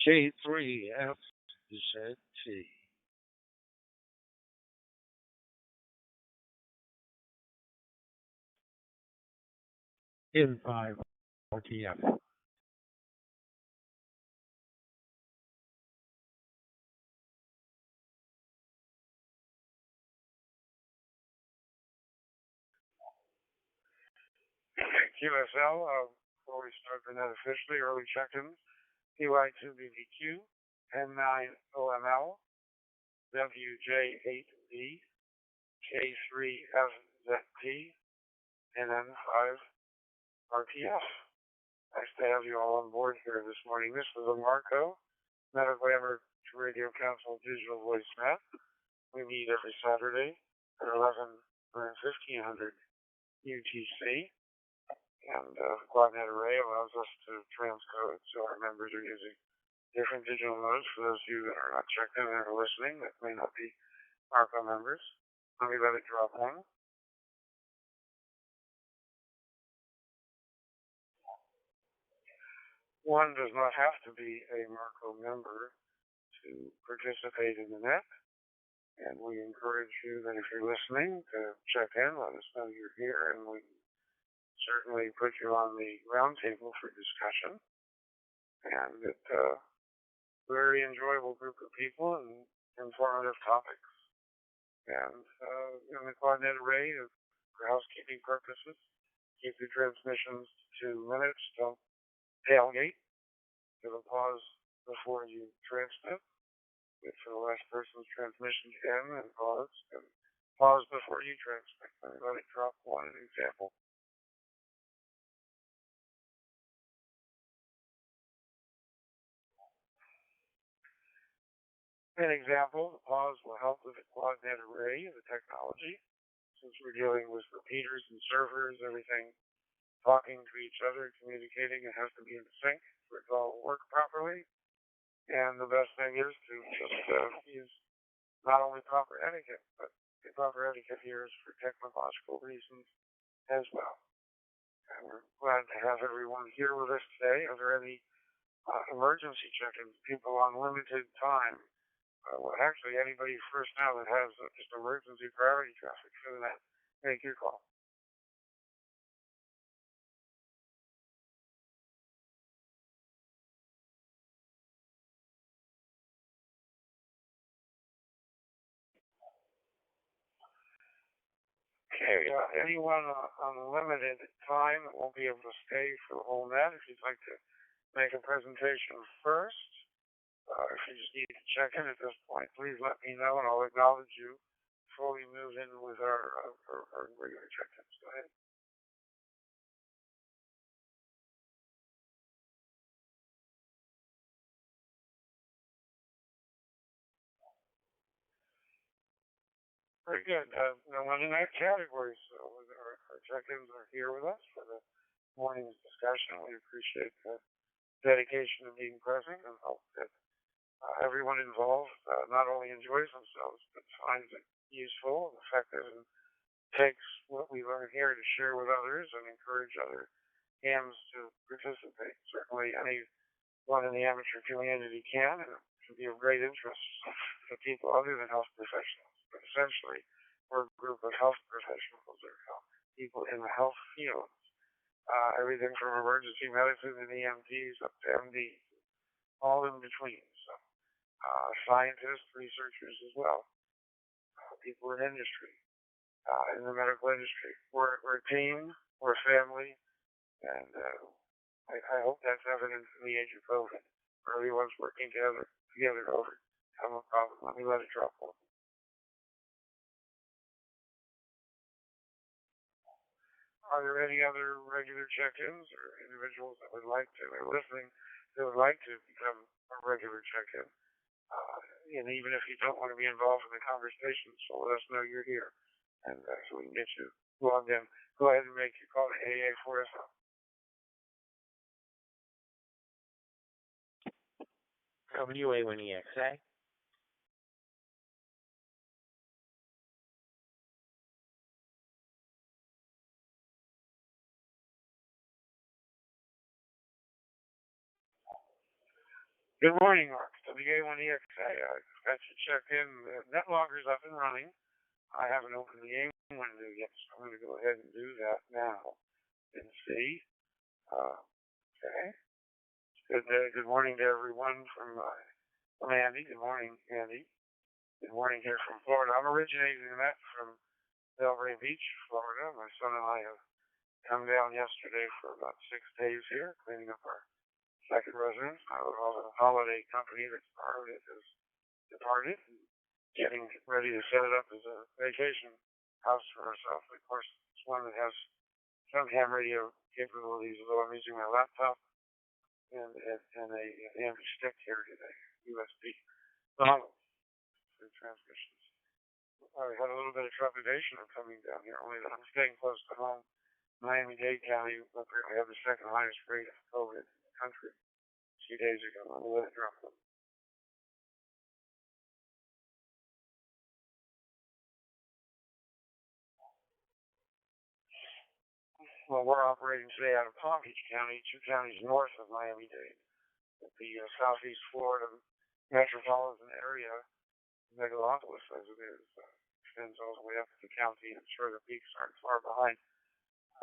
K3FZT. In 5 RTF. QSL, before we start the net officially, early check-ins, PY2BBQ, N9OML, WJ8B, K3FZT, and N5RTF. Nice to have you all on board here this morning. This is a Marco, Medical Amateur Radio Council Digital Voice Net. We meet every Saturday at 11 or 1500 UTC. And Quadnet Array allows us to transcode, so our members are using different digital modes. For those of you that are not checked in and are listening that may not be Marco members, let me let it drop one. One does not have to be a Marco member to participate in the net, and we encourage you that if you're listening to check in, let us know you're here, and we certainly put you on the roundtable for discussion. And it's a very enjoyable group of people and informative topics. And in the Quadnet Array, for housekeeping purposes, keep your transmissions to 2 minutes. Don't tailgate. Give a pause before you transmit. Wait for the last person's transmission to end and pause. And pause before you transmit. Let it drop one example. An example, the pause will help with the Quadnet Array, the technology. Since we're dealing with repeaters and servers, everything talking to each other, communicating, it has to be in sync for it to all work properly. And the best thing is to just use not only proper etiquette, but the proper etiquette here is for technological reasons as well. And we're glad to have everyone here with us today. Are there any emergency check-ins, people on limited time? Well, actually, anybody first now that has just emergency priority traffic, so that make your call. Okay, anyone on limited time that won't be able to stay for the whole net, if you'd like to make a presentation first, if you just need to check in at this point, please let me know and I'll acknowledge you before we move in with our regular check-ins. Go ahead. Very good. No one in that category, so our check-ins are here with us for the morning's discussion. We appreciate the dedication of being present and hope that everyone involved not only enjoys themselves, but finds it useful and effective and takes what we learn here to share with others and encourage other hams to participate. Certainly anyone in the amateur community can, and it can be of great interest to people other than health professionals. But essentially, we're a group of health professionals or people in the health field. Everything from emergency medicine and EMTs up to MDs, all in between. So scientists, researchers as well, people in industry, in the medical industry. We're a team, we're a family, and I hope that's evident in the age of COVID, where everyone's working together to overcome a problem. Let me let it drop one. Are there any other regular check-ins or individuals that would like to, or listening, that would like to become a regular check-in? And even if you don't want to be involved in the conversation, so let us know you're here, and so we can get you logged in. Go ahead and make your call to AA for us. WA1EXA. Good morning, Mark. WA1EX. I got you checked in. The NetLogger's up and running. I haven't opened the game window yet, so I'm going to go ahead and do that now and see. Okay. Good morning to everyone from Andy. Good morning, Andy. Good morning here from Florida. I'm originating that from Delray Beach, Florida. My son and I have come down yesterday for about 6 days here, cleaning up our second residence. The holiday company that's part of it has departed, and getting ready to set it up as a vacation house for ourselves. Of course, it's one that has some ham radio capabilities, although I'm using my laptop and a MP stick here today, USB dongle for transmissions. I had a little bit of trepidation of coming down here, only that I'm staying close to home. Miami-Dade County apparently had the second highest rate of COVID in the country a few days ago. I'm going to let it drop them. Well, we're operating today out of Palm Beach County, 2 counties north of Miami-Dade. The southeast Florida metropolitan area, megalopolis as it is, extends all the way up to the county. I'm sure the peaks aren't far behind.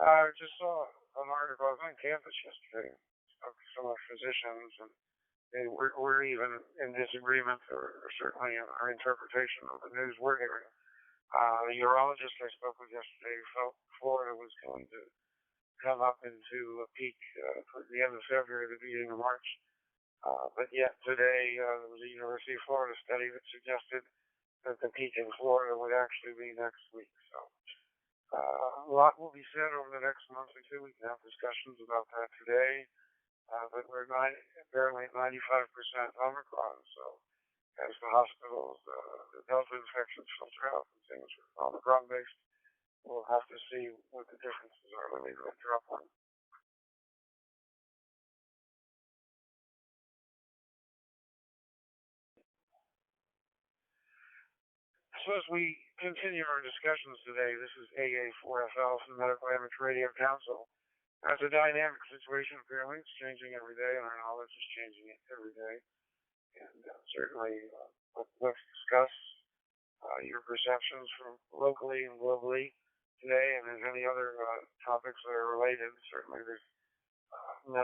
I just saw an article. I was on campus yesterday. Spoke to some of the physicians, and we're even in disagreement, or certainly in our interpretation of the news we're hearing. The urologist I spoke with yesterday felt Florida was going to come up into a peak toward the end of February, the beginning of March. But yet today, there was a University of Florida study that suggested that the peak in Florida would actually be next week. So a lot will be said over the next month or two. We can have discussions about that today. But we're apparently at 95% Omicron. So as the hospitals, the Delta infections filter out and things are Omicron based, we'll have to see what the differences are. Let me drop one. So as we continue our discussions today, this is AA4FL from the Medical Amateur Radio Council. It's a dynamic situation, apparently. It's changing every day, and our knowledge is changing every day. And certainly, let's discuss your perceptions from locally and globally today, and there's any other topics that are related. Certainly, there's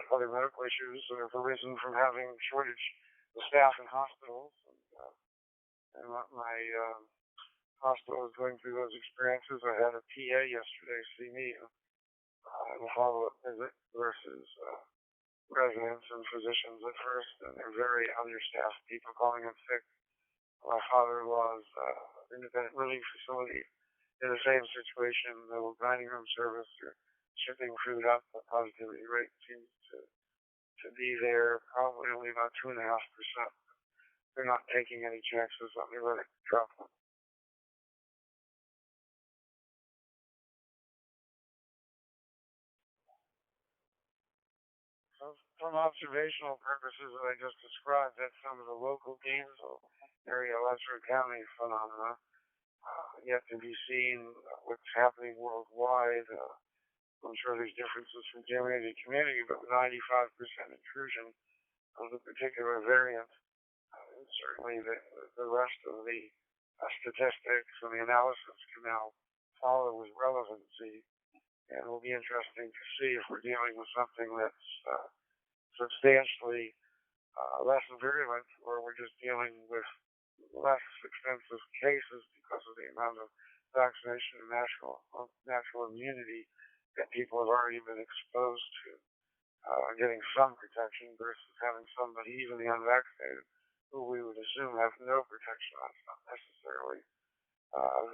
other medical issues that have arisen from having shortage of staff in hospitals. And my hospital is going through those experiences. I had a PA yesterday see me in a follow-up visit versus residents and physicians at first, and they're very understaffed, people calling in sick. My father-in-law's independent relief facility in the same situation, no dining room service or shipping food up. The positivity rate seems to be there, probably only about 2.5%. They're not taking any chances. Let me let it drop them. From observational purposes that I just described, that's some of the local Gainesville area, Letcher County phenomena. Yet to be seen what's happening worldwide. I'm sure there's differences from community to community, but with 95% intrusion of the particular variant, certainly the rest of the statistics and the analysis can now follow with relevancy. And it will be interesting to see if we're dealing with something that's substantially less virulent, or we're just dealing with less extensive cases because of the amount of vaccination and natural immunity that people have already been exposed to, getting some protection versus having somebody, even the unvaccinated, who we would assume have no protection. That's not necessarily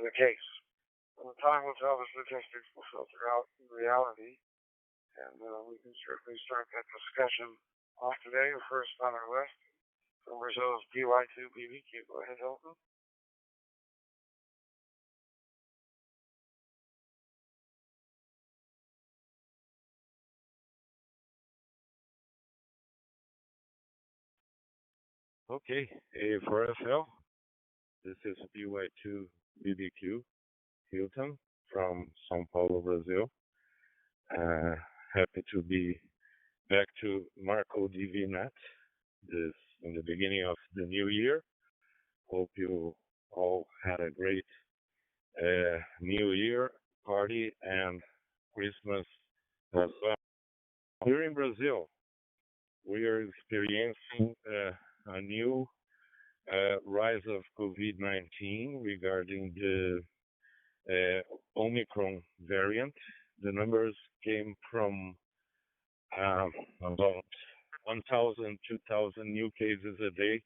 the case. And the time will tell. The statistics will filter out in reality, and we can certainly start that discussion off today. First on our list from Brazil's BY2BBQ. Go ahead, Hilton. Okay, A4FL. This is BY2BBQ Hilton from São Paulo, Brazil. Happy to be back to Marco DVNet this in the beginning of the new year. Hope you all had a great New Year party and Christmas as well. Here in Brazil, we are experiencing a new rise of COVID-19 regarding the Omicron variant. The numbers came from about 1,000, 2,000 new cases a day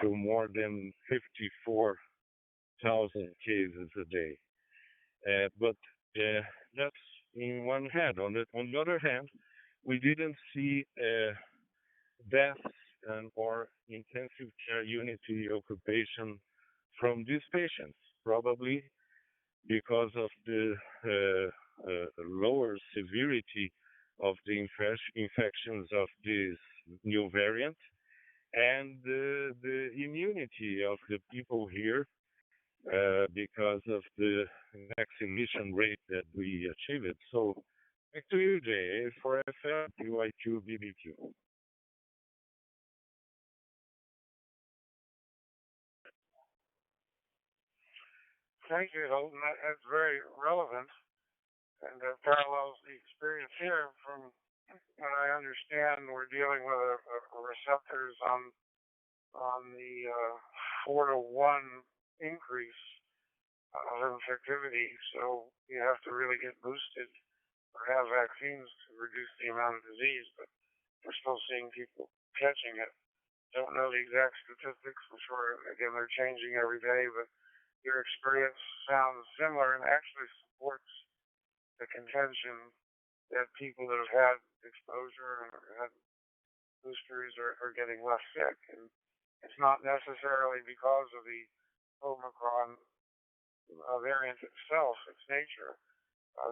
to more than 54,000 cases a day. But that's in one hand. On the other hand, we didn't see deaths or intensive care unity occupation from these patients, probably because of the lower severity of the infections of this new variant and the immunity of the people here because of the vaccination rate that we achieved. So back to you, Jay, for FL, PYQ, BBQ. Thank you, Hilton. That's very relevant and parallels the experience here. From what I understand, we're dealing with receptors on the 4-to-1 increase of infectivity. So you have to really get boosted or have vaccines to reduce the amount of disease. But we're still seeing people catching it. Don't know the exact statistics. I'm sure, again, they're changing every day, but your experience sounds similar and actually supports the contention that people that have had exposure and had boosters are getting less sick. And it's not necessarily because of the Omicron variant itself, its nature.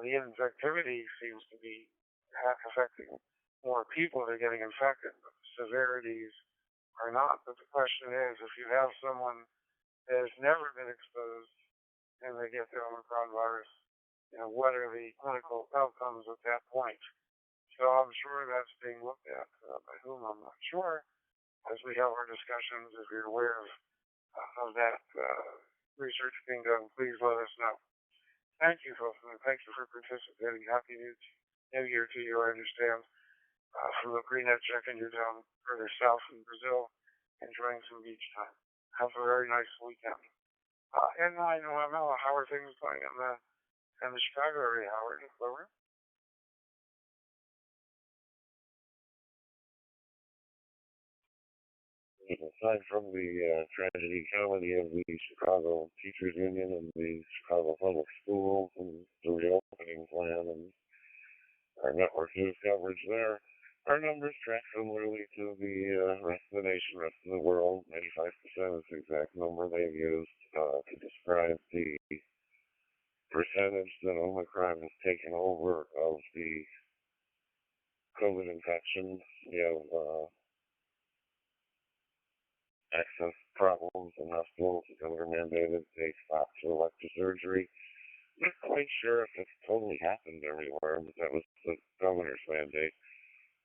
The infectivity seems to be affecting more people that are getting infected, but the severities are not. But the question is, if you have someone that has never been exposed and they get the Omicron virus, what are the clinical outcomes at that point? So I'm sure that's being looked at. By whom, I'm not sure. As we have our discussions, if you're aware of that research being done, please let us know. Thank you, folks, and thank you for participating. Happy New Year to you. I understand from the Greennet checking you're down further south in Brazil, enjoying some beach time. Have a very nice weekend. And I know how are things going in the Chicago area, Howard? Over? Aside from the tragedy comedy of the Chicago Teachers Union and the Chicago Public Schools and the reopening plan and our network news coverage there, our numbers track similarly to the rest of the nation, rest of the world. 95% is the exact number they've used to describe the percentage that Omicron has taken over of the COVID infections. We have access problems in hospitals. The governor mandated they stop to elective surgery. Not quite sure if it's totally happened everywhere, but that was the governor's mandate.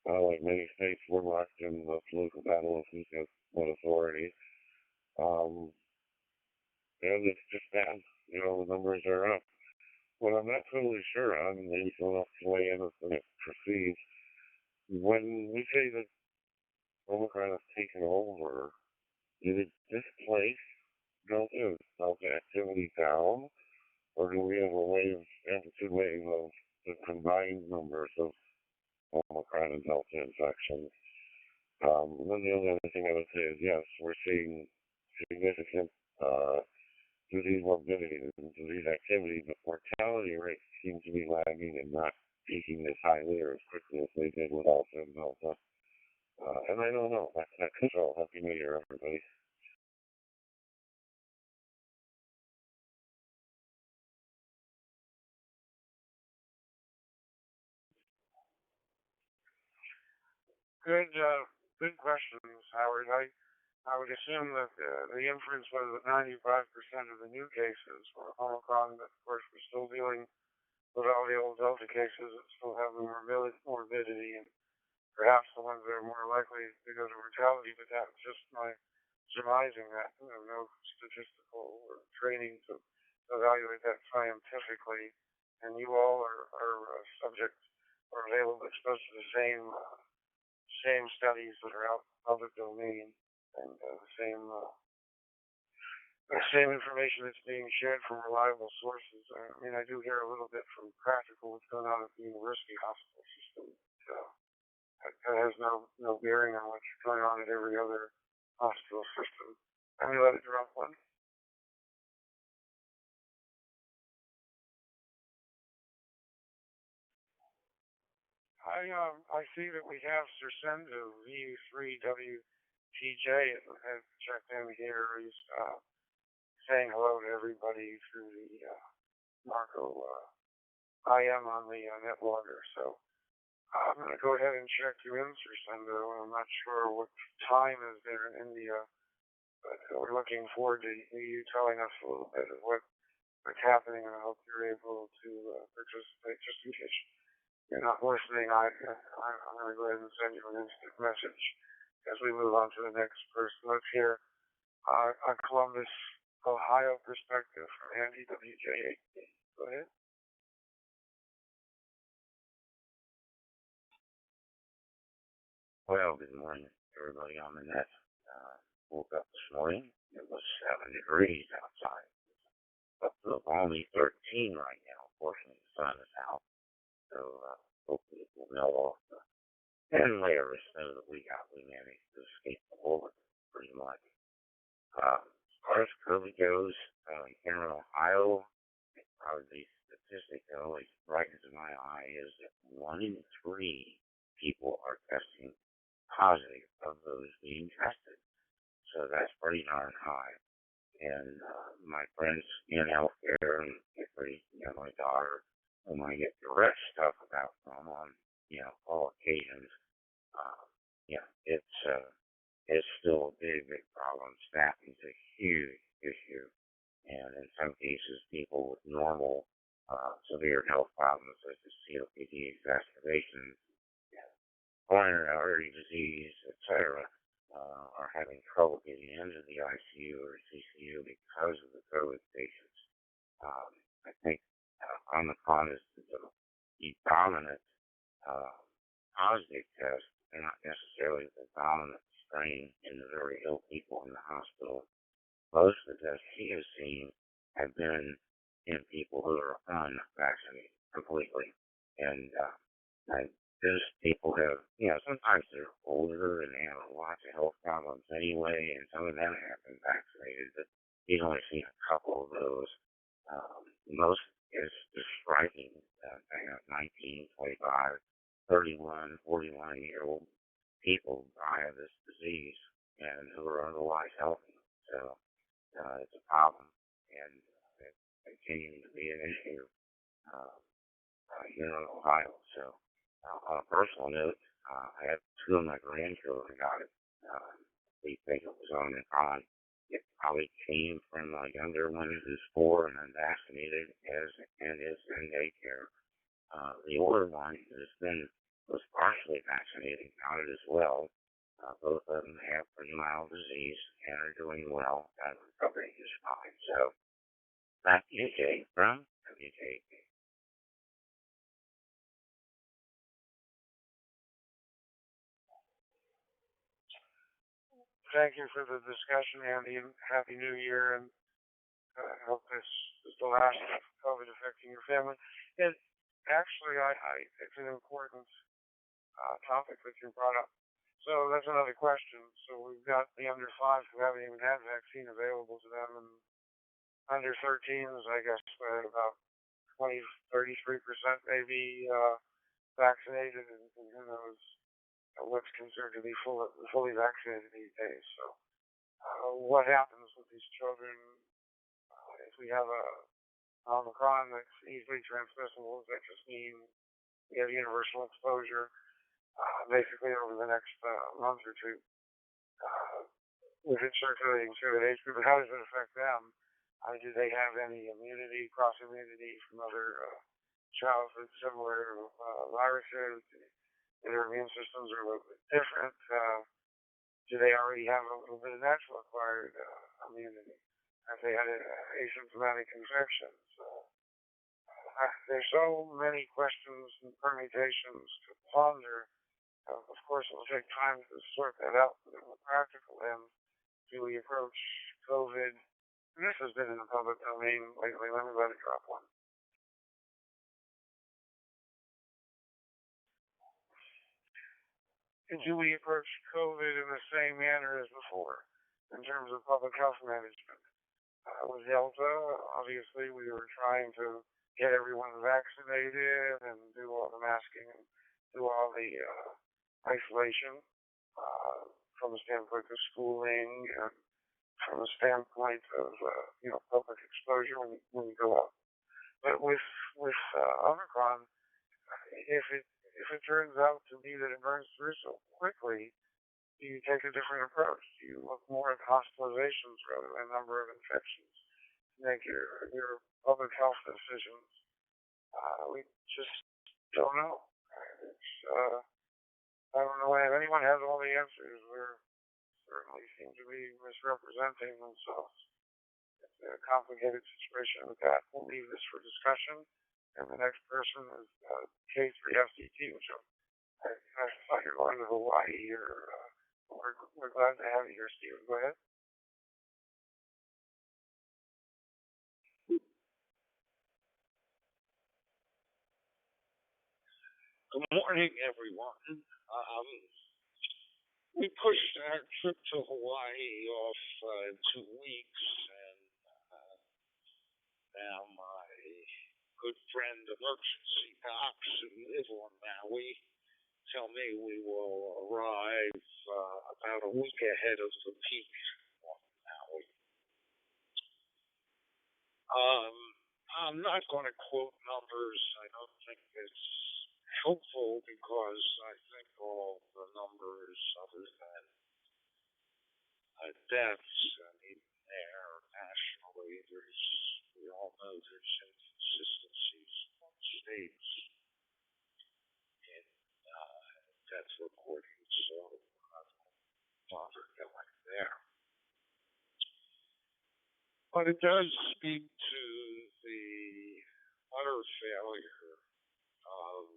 Like many states, we're locked in the political battle of who's got what authority. And it's just bad. The numbers are up. What I'm not totally sure on, and maybe someone else can weigh in as it proceeds, when we say that Omicron has taken over, did it displace Delta activity down, or do we have a amplitude wave of the combined numbers of Omicron and Delta infections? Then the only other thing I would say is yes, we're seeing significant disease morbidity and disease activity, but mortality rates seem to be lagging and not peaking as highly or as quickly as they did with Alpha and Delta. And I don't know. That's all. Happy New Year, everybody. Good questions, Howard. I would assume that the inference was that 95% of the new cases were Omicron, but of course we're still dealing with all the old Delta cases that still have the morbidity and perhaps the ones that are more likely because of mortality, but that's just my surmising that. No statistical or training to evaluate that scientifically, and you all are subject or able to exposed to the same studies that are out in public domain and the same information that's being shared from reliable sources. I mean, I do hear a little bit from practical what's going on at the university hospital system. So that has no bearing on what's going on at every other hospital system. Let me let it drop one. I see that we have Sirsendu VU3WTJ has checked in here. He's saying hello to everybody through the Marco IM on the NetLogger. So I'm going to go ahead and check you in, Sirsendu. I'm not sure what time is there in India, but we're looking forward to you telling us a little bit of what's happening, and I hope you're able to participate. Just in case you're not listening, I'm going to go ahead and send you an instant message as we move on to the next person. Let's hear a Columbus, Ohio perspective from Andy WJ8. Go ahead. Well, good morning, everybody on the net. Woke up this morning. It was 7 degrees outside. Up to only 13 right now. Fortunately, the sun is out. So hopefully it will melt off. And later this snow that we got, we managed to escape the bullet pretty much. As far as COVID goes, here in Ohio, the statistic that always brightens my eye is that 1 in 3 people are testing positive of those being tested. So that's pretty darn high. And my friends in healthcare, and particularly my daughter, whom I get direct stuff about from on all occasions, it's still a big problem. Staffing is a huge issue, and in some cases, people with normal severe health problems such as COPD exacerbations, coronary artery disease, etc., are having trouble getting into the ICU or CCU because of the COVID patients. I think Omicron is the dominant positive test, and not necessarily the dominant strain in the very ill people in the hospital. Most of the tests he has seen have been in people who are unvaccinated completely. And those people have, sometimes they're older and they have lots of health problems anyway, and some of them have been vaccinated, but he's only seen a couple of those. Most is striking that they have 19, 25, 31, 41-year-old people die of this disease and who are otherwise healthy. So it's a problem, and it's continuing to be an issue here in Ohio. So on a personal note, I have 2 of my grandchildren got it. We think it was Omicron. It probably came from a younger one who's 4 and unvaccinated and is in daycare. The older one was partially vaccinated, got it as well. Both of them have pretty mild disease and are doing well, and recovery is fine. So back to you, Jay, from WJP. Thank you for the discussion, Andy, and Happy New Year, and I hope this is the last of COVID affecting your family. And actually, it's an important topic that you brought up. So that's another question. So we've got the under 5s who haven't even had vaccine available to them, and under 13s, I guess, about 20, 33% maybe vaccinated, and who knows what's considered to be fully vaccinated these days. So what happens with these children if we have a Omicron that's easily transmissible? Does that just mean we have universal exposure basically over the next month or two with it circulating through the age group? But how does it affect them? Do they have any immunity, cross immunity from other childhood similar viruses? their immune systems are a little bit different. Do they already have a little bit of natural acquired immunity? Have they had asymptomatic infections? There's so many questions and permutations to ponder. Of course, it will take time to sort that out. But in the practical end, do we approach COVID? And this has been in the public domain lately. Let me let it drop one. Do we approach COVID in the same manner as before in terms of public health management? With Delta, obviously, we were trying to get everyone vaccinated and do all the masking and do all the isolation from the standpoint of schooling and from the standpoint of public exposure when you go out. But with Omicron, if it turns out to be that it burns through so quickly, you take a different approach. You look more at hospitalizations rather than number of infections to make your public health decisions. We just don't know. I don't know if anyone has all the answers. We certainly seem to be misrepresenting themselves. It's a complicated situation with that. We'll leave this for discussion. And the next person is K3FDT, which I thought you were going to Hawaii. We're glad to have you here, Stephen. Go ahead. Good morning, everyone. We pushed our trip to Hawaii off 2 weeks, and now my good friend Emergency Docs who live on Maui tell me we will arrive about a week ahead of the peak on Maui. I'm not going to quote numbers. I don't think it's helpful because I think all the numbers other than deaths, and even there nationally, we all know there's inconsistencies among states in death reporting, so I won't bother going there. But it does speak to the utter failure of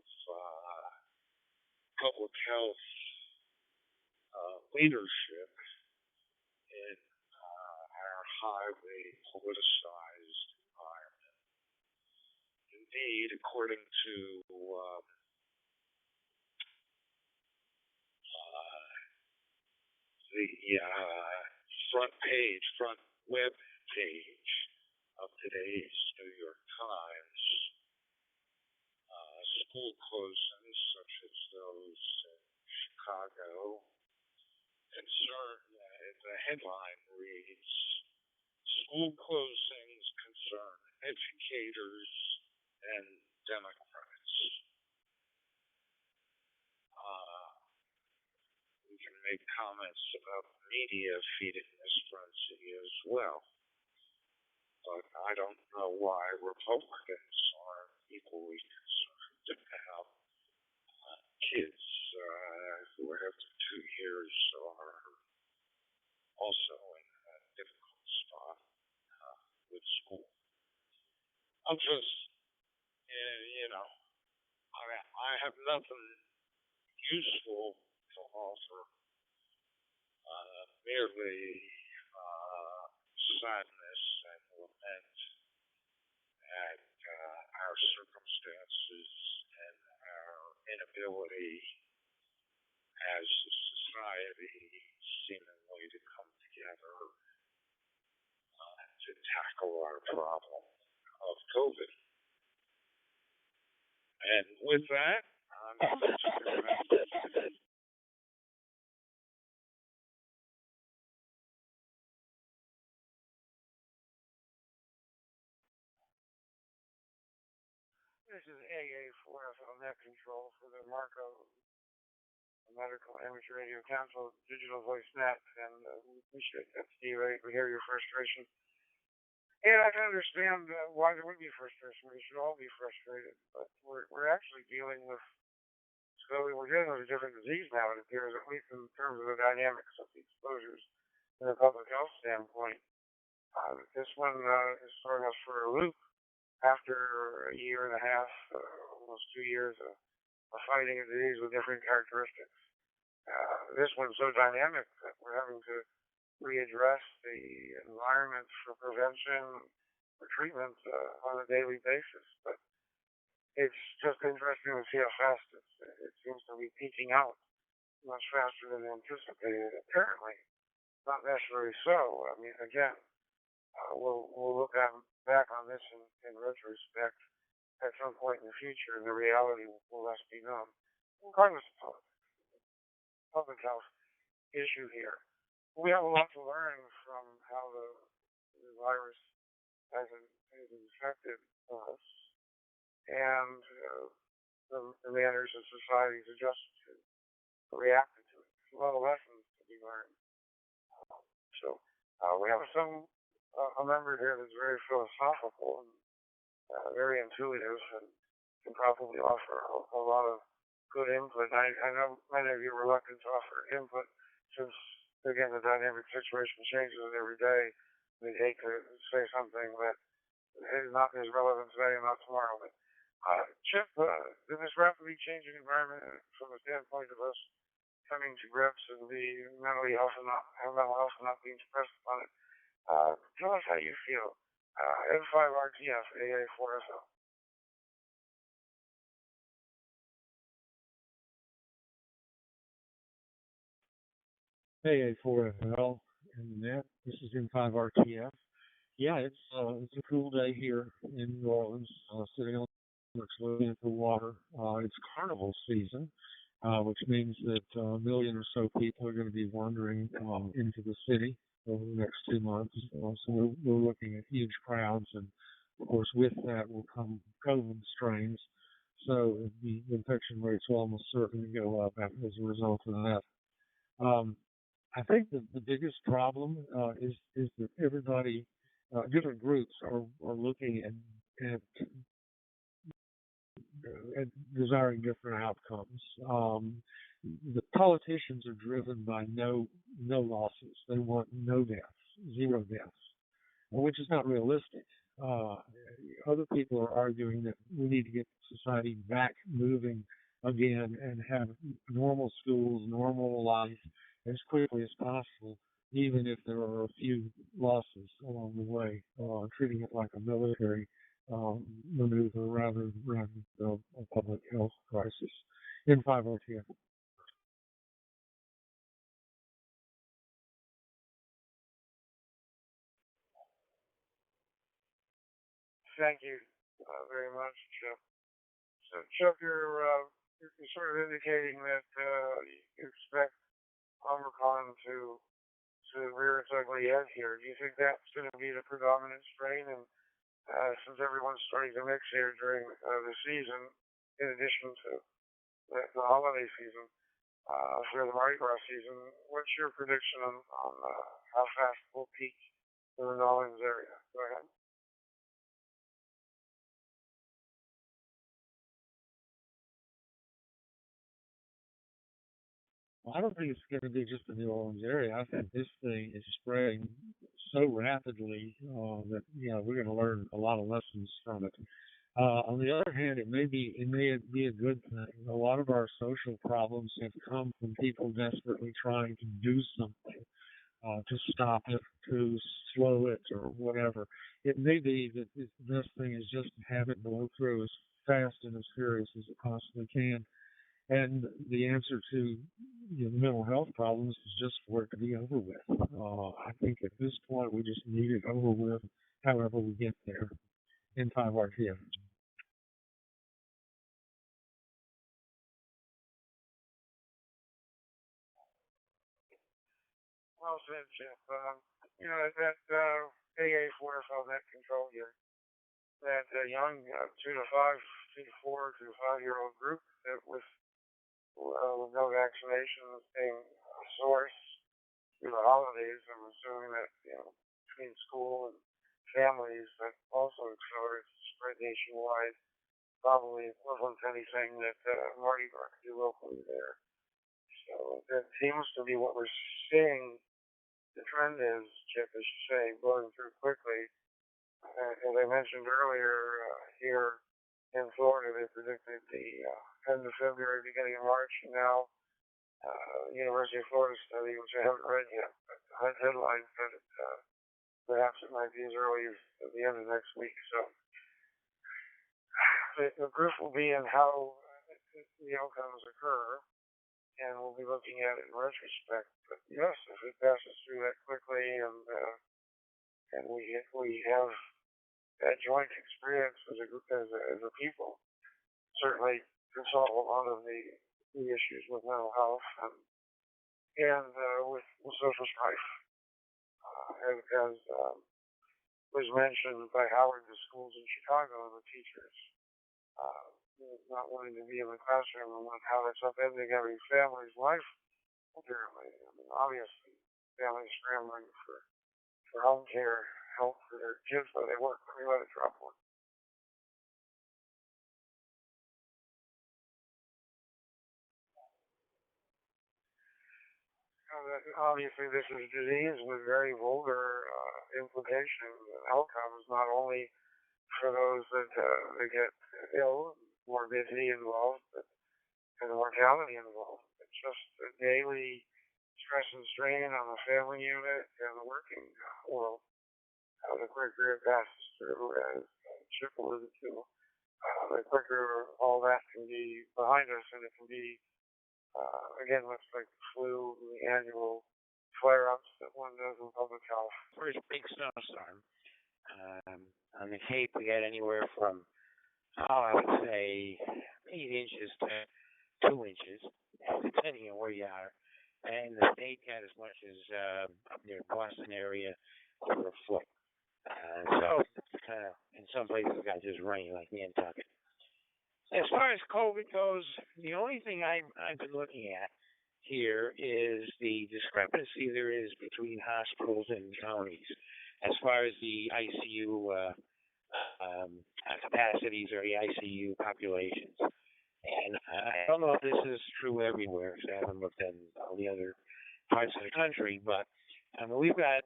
public health leadership in our highly politicized environment. Indeed, according to the front web page of today's New York Times, school closings such as those in Chicago the headline reads, "School closings concern educators and Democrats." We can make comments about the media feeding this frenzy as well, but I don't know why Republicans are equally concerned about kids who after 2 years are also in a difficult spot with school. I'm just, I have nothing useful to offer, merely sadness and lament at our circumstances and our inability as a society seemingly to come together to tackle our problem of COVID. And with that, I'm going to turn it back. This is AA4FL Net Control for the Marco Medical Amateur Radio Council Digital Voice Net, and we appreciate that, Steve. We hear your frustration. And I can understand why there would be frustration. We should all be frustrated, but we're actually dealing with So we're dealing with a different disease now, it appears, at least in terms of the dynamics of the exposures in a public health standpoint. This one is throwing us for a loop after a year and a half, almost 2 years of fighting a disease with different characteristics. This one's so dynamic that we're having to readdress the environment for prevention or treatment on a daily basis. But it's just interesting to see how fast it seems to be peaking out much faster than anticipated. Apparently, not necessarily so. I mean, again, we'll look back on this in retrospect at some point in the future, and the reality will thus be known. Regardless of public health issue here, we have a lot to learn from how the virus has infected us and the manners of societies adjusted to reacted to it. There's a lot of lessons to be learned. So we have a member here that's very philosophical and very intuitive and can probably offer a lot of good input. I know many of you are reluctant to offer input since, again, the dynamic situation changes every day. We'd hate to say something that is not as relevant today and not tomorrow. But Chip, in this rapidly changing environment, from the standpoint of us coming to grips and the mental health and not being suppressed upon it, tell us how you feel. N5RTF, AA4SO. AA4FL and net. This is N5RTF. Yeah, it's a cool day here in New Orleans, sitting on looking at the water. It's carnival season, which means that a million or so people are going to be wandering into the city over the next 2 months. So we're looking at huge crowds, and of course, with that will come COVID strains. So the infection rates will almost certainly go up as a result of that. I think that the biggest problem is that everybody, different groups are looking at desiring different outcomes. The politicians are driven by no losses. They want no deaths, zero deaths, which is not realistic. Other people are arguing that we need to get society back moving again and have normal schools, normal life as quickly as possible, even if there are a few losses along the way, treating it like a military maneuver rather than a public health crisis. N5RTF. Thank you very much, Chuck. So, Chuck, you're sort of indicating that you expect Omicron to rear its ugly head here. Do you think that's going to be the predominant strain? And since everyone's starting to mix here during the season, in addition to the holiday season, for the Mardi Gras season, what's your prediction on how fast it will peak in the New Orleans area? Go ahead. I don't think it's going to be just the New Orleans area. I think this thing is spreading so rapidly that we're going to learn a lot of lessons from it. On the other hand, it may be a good thing. A lot of our social problems have come from people desperately trying to do something to stop it, to slow it, or whatever. It may be that the best thing is just to have it blow through as fast and as furious as it possibly can. And the answer to the mental health problems is just for it to be over with. I think at this point we just need it over with, however we get there. N5RTF. Well said, Jeff. That AA4FL net control here, that young 2 to 4-year-old group that with no vaccinations being a source through the holidays, I'm assuming that between school and families that also accelerates the spread nationwide. probably equivalent to anything that Mardi Gras could do locally there. So that seems to be what we're seeing. The trend is, Chip, as you say, going through quickly. As I mentioned earlier, here in Florida, they predicted the end of February, beginning of March, and now University of Florida study, which I haven't read yet, but the headline said it, perhaps it might be as early as the end of next week. So the proof will be in how the outcomes occur, and we'll be looking at it in retrospect. But yes, if it passes through that quickly, and we have that joint experience as a group, as a people, certainly can solve a lot of the issues with mental health and with social strife, as was mentioned by Howard, the schools in Chicago and the teachers uh, not wanting to be in the classroom and how that's upending every family's life. Apparently, I mean, obviously, families scrambling for home care, help for their kids while they work. Let me let it drop one. Obviously, this is a disease with very vulgar implications and outcomes, not only for those that get ill, morbidity involved, but and the mortality involved. It's just a daily stress and strain on the family unit and the working world. The quicker it passes through, as Chip alluded to, the quicker all that can be behind us, and it can be, again, much like the flu, the annual flare-ups that one does in public health. First big snowstorm. On the Cape, we had anywhere from, I would say, 8 inches to 2 inches, depending on where you are. And the state got as much as up near Boston area over a foot. So in some places it got just rain like Nantucket. As far as COVID goes, the only thing I've been looking at here is the discrepancy there is between hospitals and counties as far as the ICU capacities or the ICU populations. And I don't know if this is true everywhere, because I haven't looked at all the other parts of the country, but we've got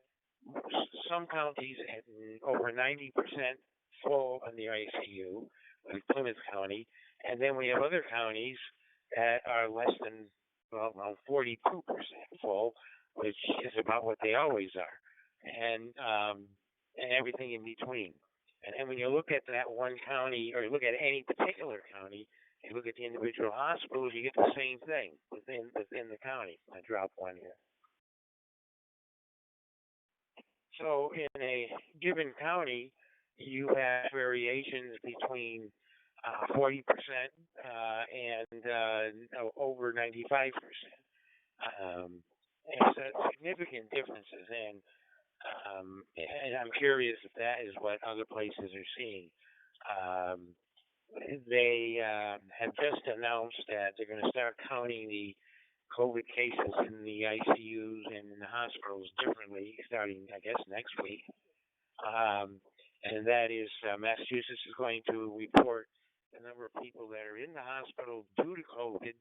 some counties at over 90% full in the ICU, like Plymouth County, and then we have other counties that are less than, 42% full, which is about what they always are, and everything in between. And then when you look at that one county, or you look at any particular county, you look at the individual hospitals, you get the same thing within the county. I dropped one here. So in a given county, you have variations between 40% and over 95%. It's significant differences, and I'm curious if that is what other places are seeing. They have just announced that they're going to start counting the COVID cases in the ICUs and in the hospitals differently, starting, I guess, next week. And that is Massachusetts is going to report the number of people that are in the hospital due to COVID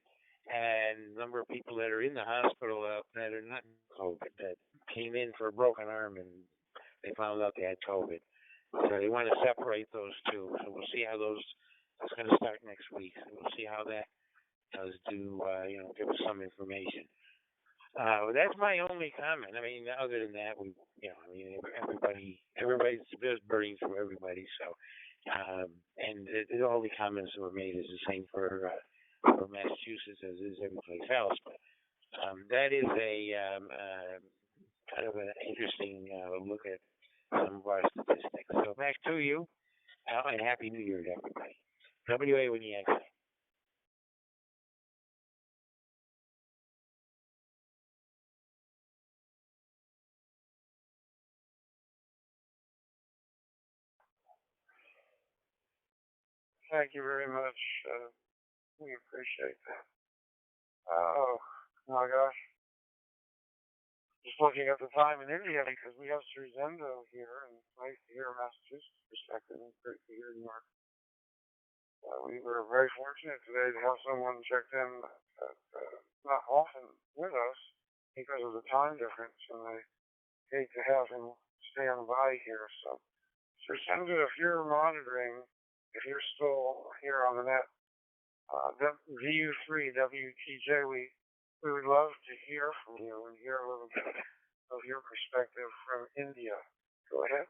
and the number of people that are in the hospital that are not COVID, that came in for a broken arm and they found out they had COVID. So they want to separate those two. So we'll see how that's going to start next week. So we'll see how that does give us some information. That's my only comment. I mean, other than that, everybody's burning for everybody. So, and all the comments that were made is the same for Massachusetts as is every place else. But that is a kind of an interesting look at some of our statistics. So back to you, and Happy New Year to everybody. WA when you exit. Thank you very much. We appreciate that. Oh my gosh. Just looking at the time in India because we have Srizendo here, and it's nice to hear Massachusetts perspective. It's great to hear New York We were very fortunate today to have someone checked in not often with us because of the time difference, and I hate to have him stand by here. So, Sir Senator, if you're monitoring, if you're still here on the net, VU3 WTJ, we would love to hear from you and hear a little bit of your perspective from India. Go ahead.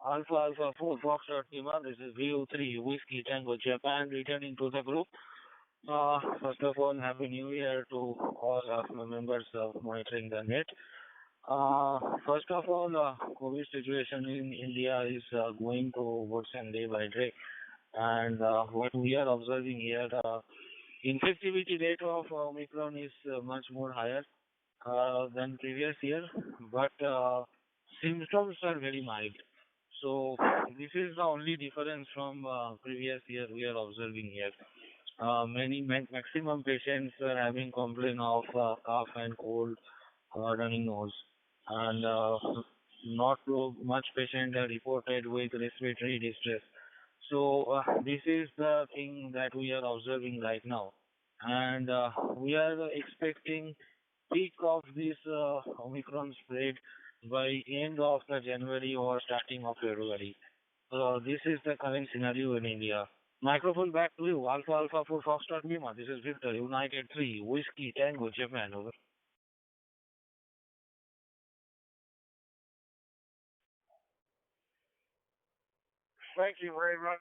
Alpha Alpha 4 Foxtrot Lima, this is VU3 Whiskey Tango Japan returning to the group. First of all, Happy New Year to all of the members of Monitoring the Net. First of all, COVID situation in India is going to worsen day by day, and what we are observing here, infectivity rate of Omicron is much more higher than previous year, but symptoms are very mild. So this is the only difference from previous year we are observing here. Maximum patients are having complaint of cough and cold, running nose, and not too much patient are reported with respiratory distress. So this is the thing that we are observing right now, and we are expecting peak of this Omicron spread by end of the January or starting of February. This is the current scenario in India. Microphone back to you. Alpha Alpha 4 Foxtrot Lima. This is Victor. United 3. Whiskey Tango Japan. Over. Thank you very much.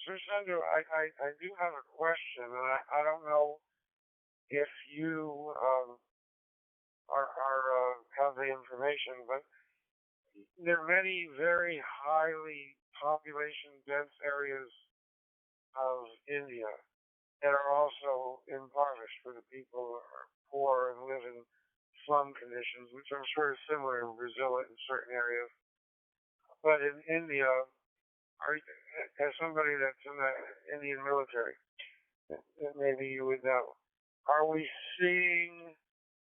Sir Senator, I do have a question, and I don't know if you have the information, but there are many very highly population dense areas of India that are also impoverished, where the people are poor and live in slum conditions, which I'm sure is similar in Brazil in certain areas. But in India, as somebody that's in the Indian military, maybe you would know, are we seeing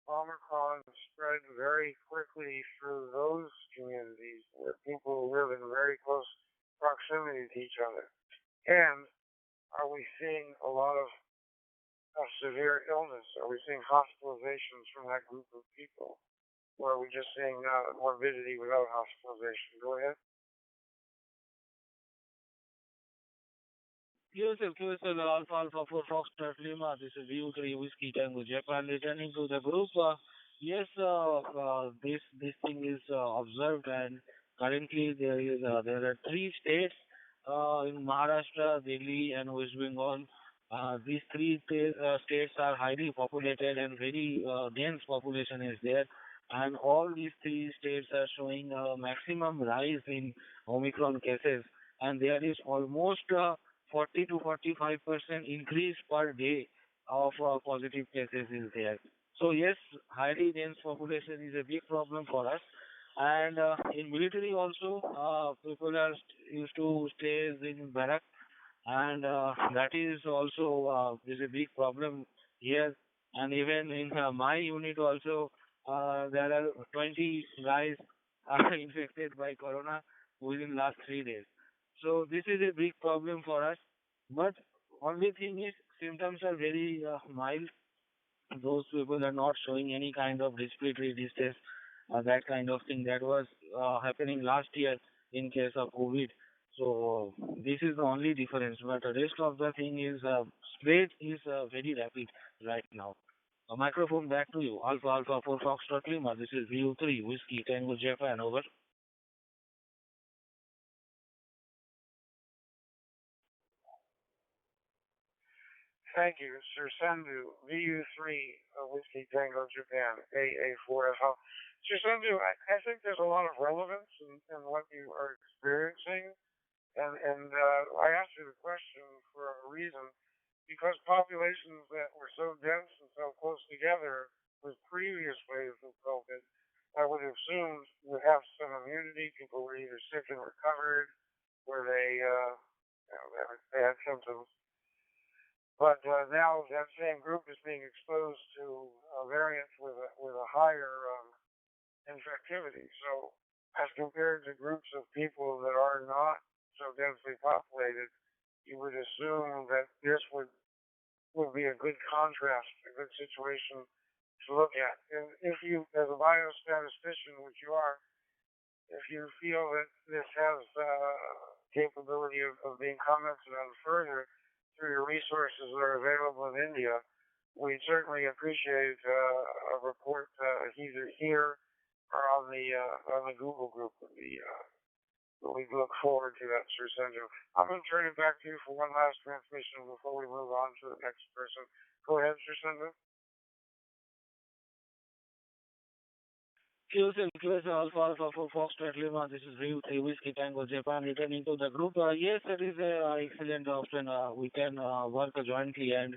Omicron spread very quickly through those communities where people live in very close proximity to each other? And are we seeing a lot of severe illness? Are we seeing hospitalizations from that group of people? Or are we just seeing morbidity without hospitalization? Go ahead. QSL Alpha Alpha 4 Foxtrot Lima. This is U3 Whiskey Tango Japan returning to the group. Yes, this thing is observed, and currently there are three states in Maharashtra, Delhi, and West Bengal. These three states are highly populated and very dense population is there, and all these three states are showing a maximum rise in Omicron cases, and there is almost 40 to 45% increase per day of positive cases is there. So yes, highly dense population is a big problem for us. And in military also, people are used to stay in barrack, and that is also is a big problem here. And even in my unit also, there are 20 guys are infected by corona within last 3 days. So this is a big problem for us. But only thing is symptoms are very mild. Those people are not showing any kind of respiratory distress, that kind of thing that was happening last year in case of COVID. So this is the only difference. But the rest of the thing is spread is very rapid right now. A microphone back to you. Alpha Alpha 4 Foxtrot Lima. This is VU3 Whiskey Tango Japan. Over. Thank you, Sir Sendu, VU3, Whiskey Tango Japan, AA4FL. Sir Sendu, I think there's a lot of relevance in what you are experiencing, and I asked you the question for a reason, because populations that were so dense and so close together with previous waves of COVID, I would have assumed would have some immunity. People were either sick and recovered, or they had symptoms. But now that same group is being exposed to variants with a higher infectivity. So as compared to groups of people that are not so densely populated, you would assume that this would be a good contrast, a good situation to look at. And if you, as a biostatistician, which you are, if you feel that this has capability of being commented on further through your resources that are available in India, we'd certainly appreciate a report either here or on the Google group. We look forward to that, Sir Sanju. I'm going to turn it back to you for one last transmission before we move on to the next person. Go ahead, Sir Sanju. QS Alpha Alpha for Foxtrot Lima. This is Ryu 3 Whiskey Tango Japan returning to the group. Yes, it is an excellent option. We can work jointly and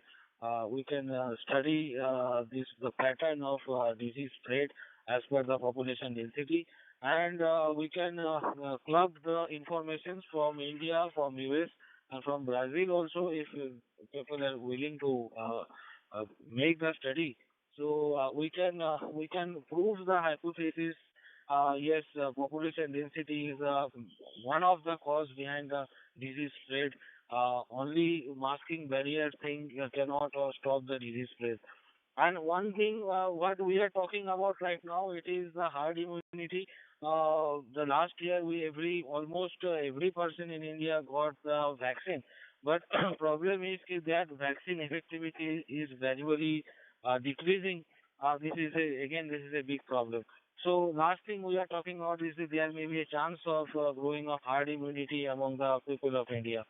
we can study the pattern of disease spread as per the population density, and we can club the information from India, from US, and from Brazil also if people are willing to make the study. So we can prove the hypothesis. Yes, population density is one of the cause behind the disease spread. Only masking barrier thing cannot stop the disease spread. And one thing, what we are talking about right now, it is the herd immunity. The last year, we almost every person in India got the vaccine, but problem is that vaccine effectivity is gradually decreasing. This is a big problem. So last thing we are talking about is that there may be a chance of growing of herd immunity among the people of India.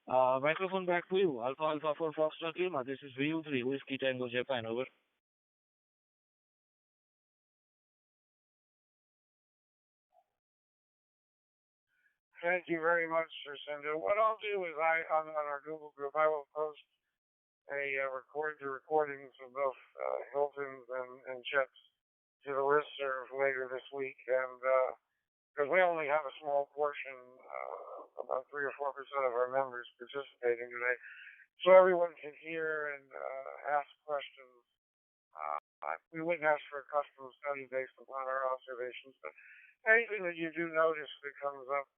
Microphone back to you. Alpha Alpha for Foxtrot Lima. This is VU3 Whiskey Tango Japan. Over. Thank you very much, Sir Sindhu. What I'll do is on our Google group, I will post the recordings of both Hilton's and Chet's to the listserv later this week, and because we only have a small portion, about 3 or 4% of our members participating today, so everyone can hear and ask questions. We wouldn't ask for a custom study based upon our observations, but anything that you do notice that comes up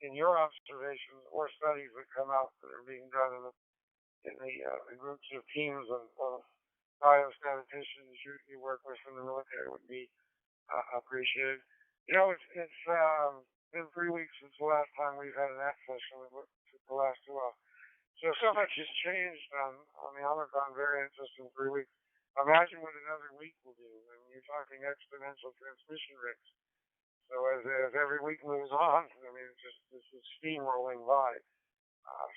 in your observations or studies that come out that are being done in the groups of teams of biostatisticians you work with in the military would be appreciated. You know, it's been 3 weeks since the last time we've had an act session. We took the last 2 off. So much has changed on the Omicron variant just in 3 weeks. Imagine what another week will do. I mean, you're talking exponential transmission rates. So as every week moves on, I mean, this is steamrolling by.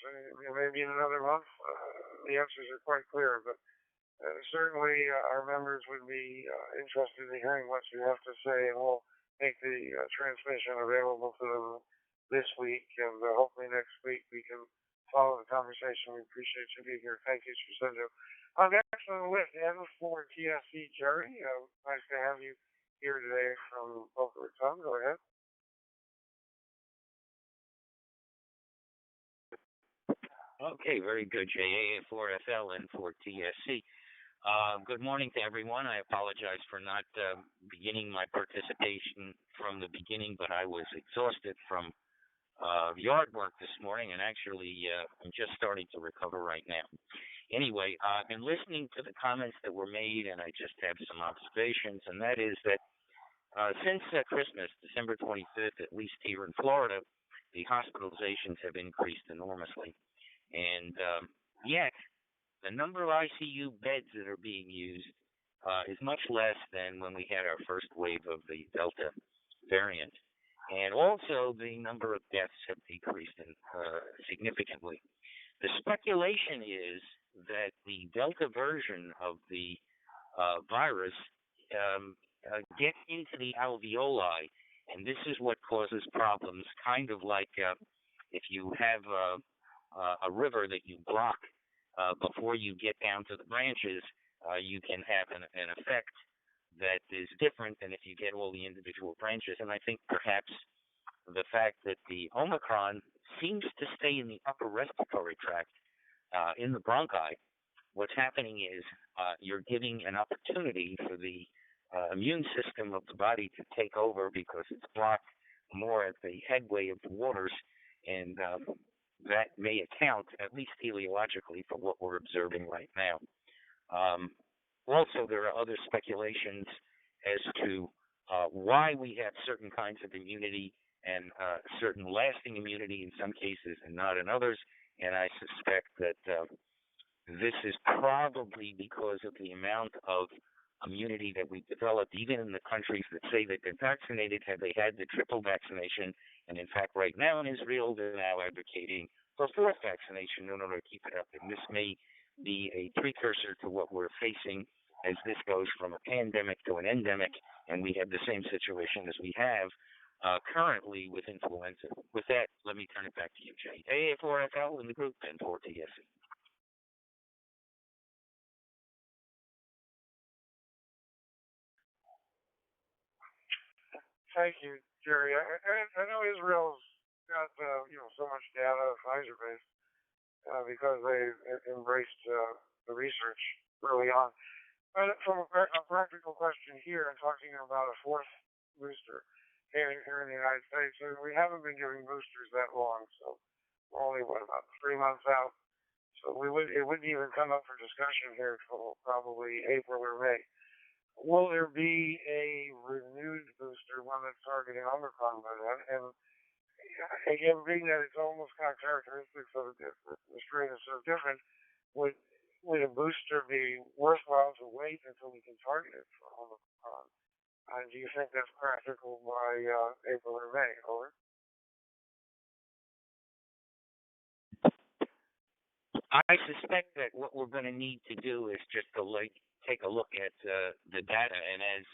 So maybe in another month, the answers are quite clear. But certainly our members would be interested in hearing what you have to say, and we'll make the transmission available to them this week, and hopefully next week we can follow the conversation. We appreciate you being here. Thank you, Shinzo. Next on the list, N4 TSC Jerry. Nice to have you here today from Boca Raton. Go ahead. Okay, very good. JAA4FL and 4TSC. Good morning to everyone. I apologize for not beginning my participation from the beginning, but I was exhausted from yard work this morning, and actually I'm just starting to recover right now. Anyway, I've been listening to the comments that were made, and I just have some observations, and that is that since Christmas, December 25th, at least here in Florida, the hospitalizations have increased enormously. And yet, the number of ICU beds that are being used is much less than when we had our first wave of the Delta variant. And also, the number of deaths have decreased significantly. The speculation is that the Delta version of the virus gets into the alveoli, and this is what causes problems, kind of like if you have a river that you block before you get down to the branches, you can have an effect that is different than if you get all the individual branches. And I think perhaps the fact that the Omicron seems to stay in the upper respiratory tract, in the bronchi, what's happening is you're giving an opportunity for the immune system of the body to take over because it's blocked more at the headway of the waters, and that may account, at least teleologically, for what we're observing right now. Um, Also, there are other speculations as to why we have certain kinds of immunity and certain lasting immunity in some cases and not in others. And I suspect that this is probably because of the amount of immunity that we've developed, even in the countries that say they've been vaccinated, have they had the triple vaccination. And in fact, right now in Israel, they're now advocating for fourth vaccination in order to keep it up. And this may be a precursor to what we're facing as this goes from a pandemic to an endemic, and we have the same situation as we have currently with influenza. With that, let me turn it back to you, Jay. AA4FL in the group and 4TSC. Thank you, Jerry. I know Israel's got so much data, Pfizer based, because they embraced the research early on. But from a practical question here, and talking about a fourth booster here in the United States, we haven't been giving boosters that long, so we're only about 3 months out. So it wouldn't even come up for discussion here until probably April or May. Will there be a renewed booster, one that's targeting Omicron by then? And again, being that it's almost kind of characteristics of the strain is so different, would a booster be worthwhile to wait until we can target it for Omicron? Do you think that's practical by April or May? Over. I suspect that what we're going to need to do is just to take a look at the data, and as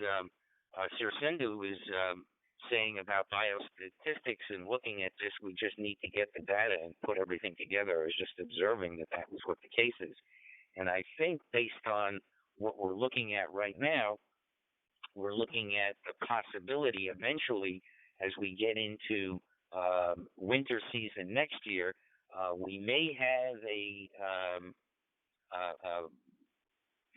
Sir Sindhu is saying about biostatistics and looking at this, we just need to get the data and put everything together. I was just observing that was what the case is. And I think based on what we're looking at right now, we're looking at the possibility eventually as we get into winter season next year, we may have a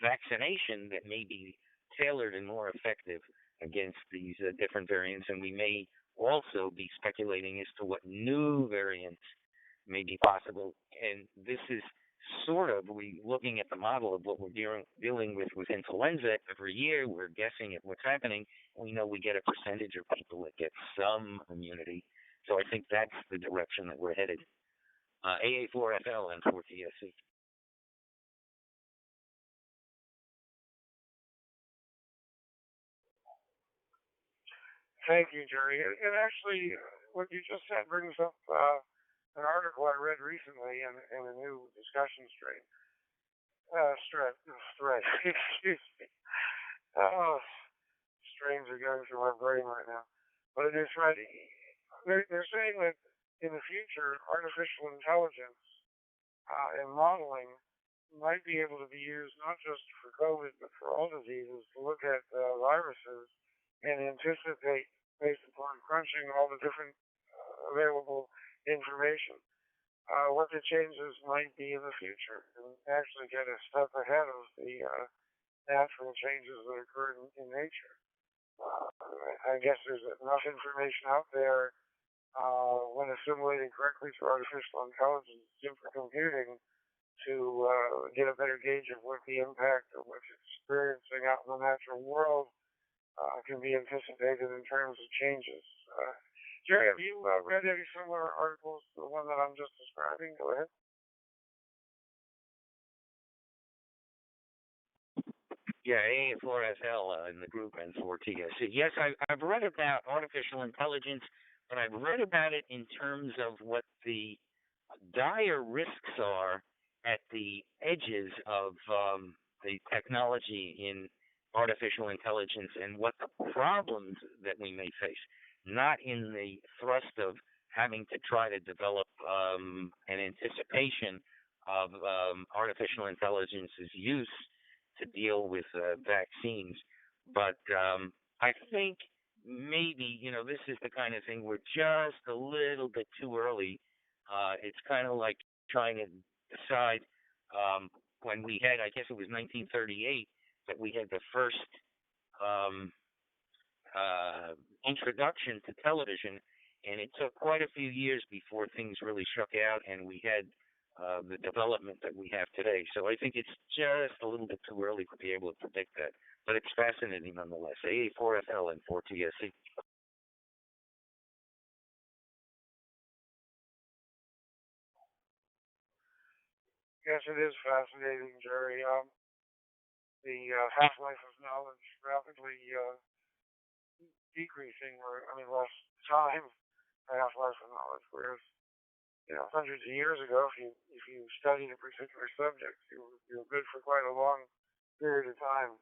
vaccination that may be tailored and more effective against these different variants, and we may also be speculating as to what new variants may be possible. And this is sort of looking at the model of what we're dealing with influenza every year. We're guessing at what's happening. We know we get a percentage of people that get some immunity. So I think that's the direction that we're headed. AA4FL and 4TSC. Thank you, Jerry. And actually, what you just said brings up an article I read recently in a new discussion thread. Excuse me. Oh, strains are going through my brain right now. But a new thread. They're saying that in the future, artificial intelligence and modeling might be able to be used not just for COVID, but for all diseases to look at viruses and anticipate, based upon crunching all the different available information, what the changes might be in the future, and actually get a step ahead of the natural changes that occur in nature. I guess there's enough information out there when assimilated correctly through artificial intelligence, supercomputing, to get a better gauge of what the impact of what's experiencing out in the natural world can be anticipated in terms of changes. Jerry, have you read any similar articles to the one that I'm just describing? Go ahead. Yeah, AA4FL in the group and 4TSC. Yes, I've read about artificial intelligence, but I've read about it in terms of what the dire risks are at the edges of the technology in artificial intelligence and what the problems that we may face, not in the thrust of having to try to develop an anticipation of artificial intelligence's use to deal with vaccines. But I think maybe, this is the kind of thing we're just a little bit too early. It's kind of like trying to decide when we had, I guess it was 1938, that we had the first um, introduction to television, and it took quite a few years before things really shook out and we had the development that we have today. So I think it's just a little bit too early to be able to predict that, but it's fascinating nonetheless. AA4FL and 4TSC. Yes, it is fascinating, Jerry. The half-life of knowledge rapidly decreasing, or I mean, less time half-life of knowledge. Whereas, hundreds of years ago, if you studied a particular subject, you were good for quite a long period of time,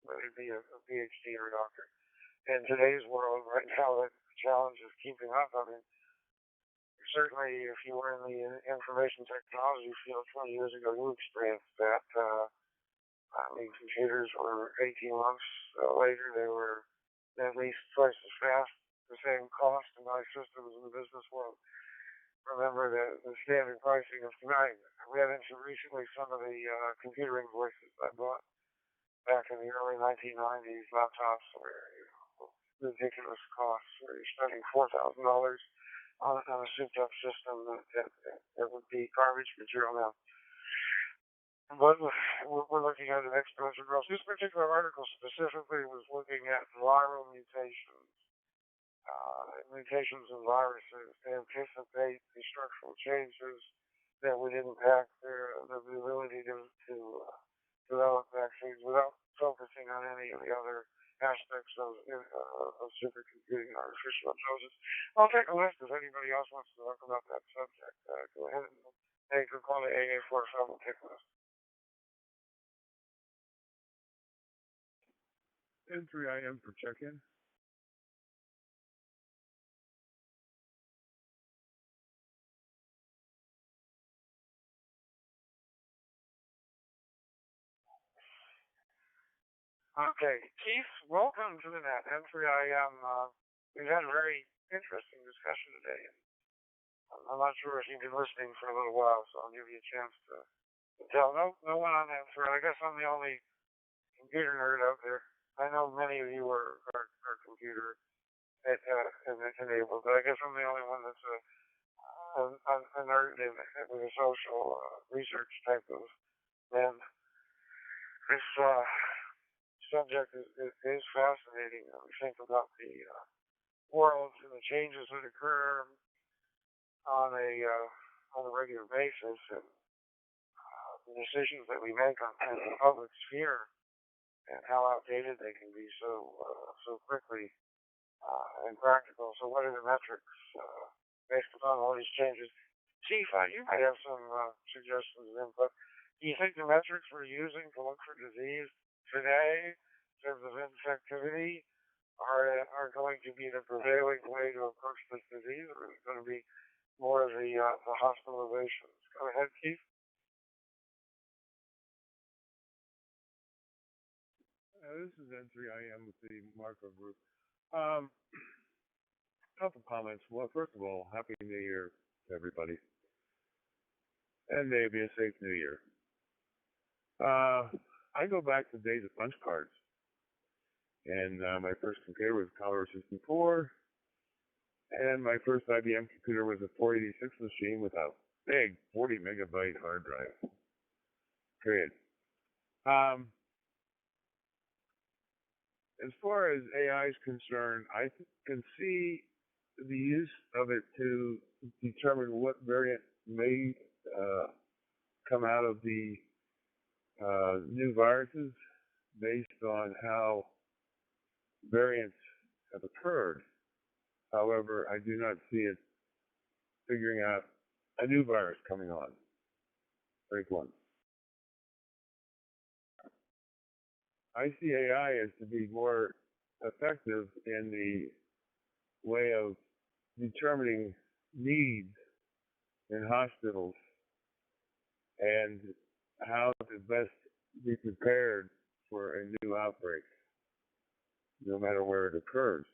whether it be a PhD or a doctor. In today's world, right now, the challenge is keeping up. I mean, certainly, if you were in the information technology field 20 years ago, you experienced that. I mean, computers were 18 months later, they were at least twice as fast, the same cost to buy systems in the business world. Remember the standard pricing of tonight. I ran into recently some of the computer invoices I bought back in the early 1990s. Laptops were ridiculous costs. Where you're spending $4,000 on a souped-up system that would be garbage material now. But we're looking at an exponential growth. This particular article specifically was looking at viral mutations. Mutations in viruses to anticipate the structural changes that would impact the ability to develop vaccines without focusing on any of the other aspects of supercomputing and artificial intelligence. I'll take a list if anybody else wants to talk about that subject. Go ahead and make a call to AA4FL and take a list. N3IM for check-in. Okay, Keith, welcome to the net. N3IM. We've had a very interesting discussion today. I'm not sure if you've been listening for a little while, so I'll give you a chance to tell. No one on that thread. I guess I'm the only computer nerd out there. I know many of you are computer enabled, but I guess I'm the only one that's a nerd with a social research type of man. This subject is fascinating. We think about the world and the changes that occur on a regular basis, and the decisions that we make in the public sphere, and how outdated they can be so quickly impractical. So what are the metrics based upon all these changes? Chief, you might have some suggestions and input. Do you think the metrics we're using to look for disease today, in terms of infectivity, are going to be the prevailing way to approach this disease, or is it going to be more of the hospitalizations? Go ahead, Keith. This is N3IM with the Marco Group. Couple comments. Well, first of all, Happy New Year to everybody. And maybe a safe New Year. I go back to the days of punch cards. And my first computer was a Commodore 64. And my first IBM computer was a 486 machine with a big 40 megabyte hard drive. Period. As far as AI is concerned, I can see the use of it to determine what variant may come out of the new viruses based on how variants have occurred. However, I do not see it figuring out a new virus coming on. Break one. I see AI as to be more effective in the way of determining needs in hospitals and how to best be prepared for a new outbreak, no matter where it occurs.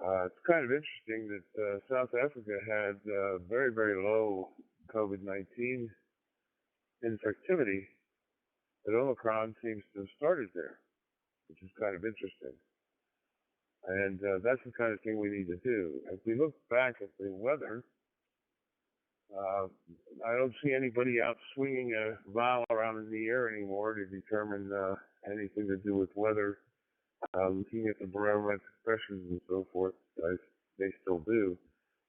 It's kind of interesting that South Africa had very, very low COVID-19 infectivity, but Omicron seems to have started there. which is kind of interesting. And that's the kind of thing we need to do. If we look back at the weather, uh, I don't see anybody out swinging a vial around in the air anymore to determine anything to do with weather. Looking at the barometric pressures and so forth, they still do.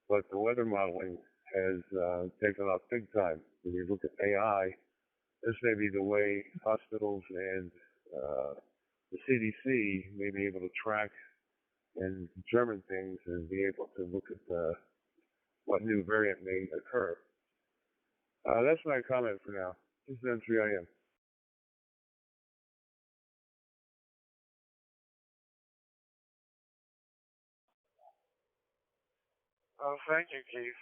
But the weather modeling has taken off big time. When you look at AI, this may be the way hospitals and the CDC may be able to track and determine things and be able to look at what new variant may occur. That's my comment for now. This is M3IM. Thank you, Keith.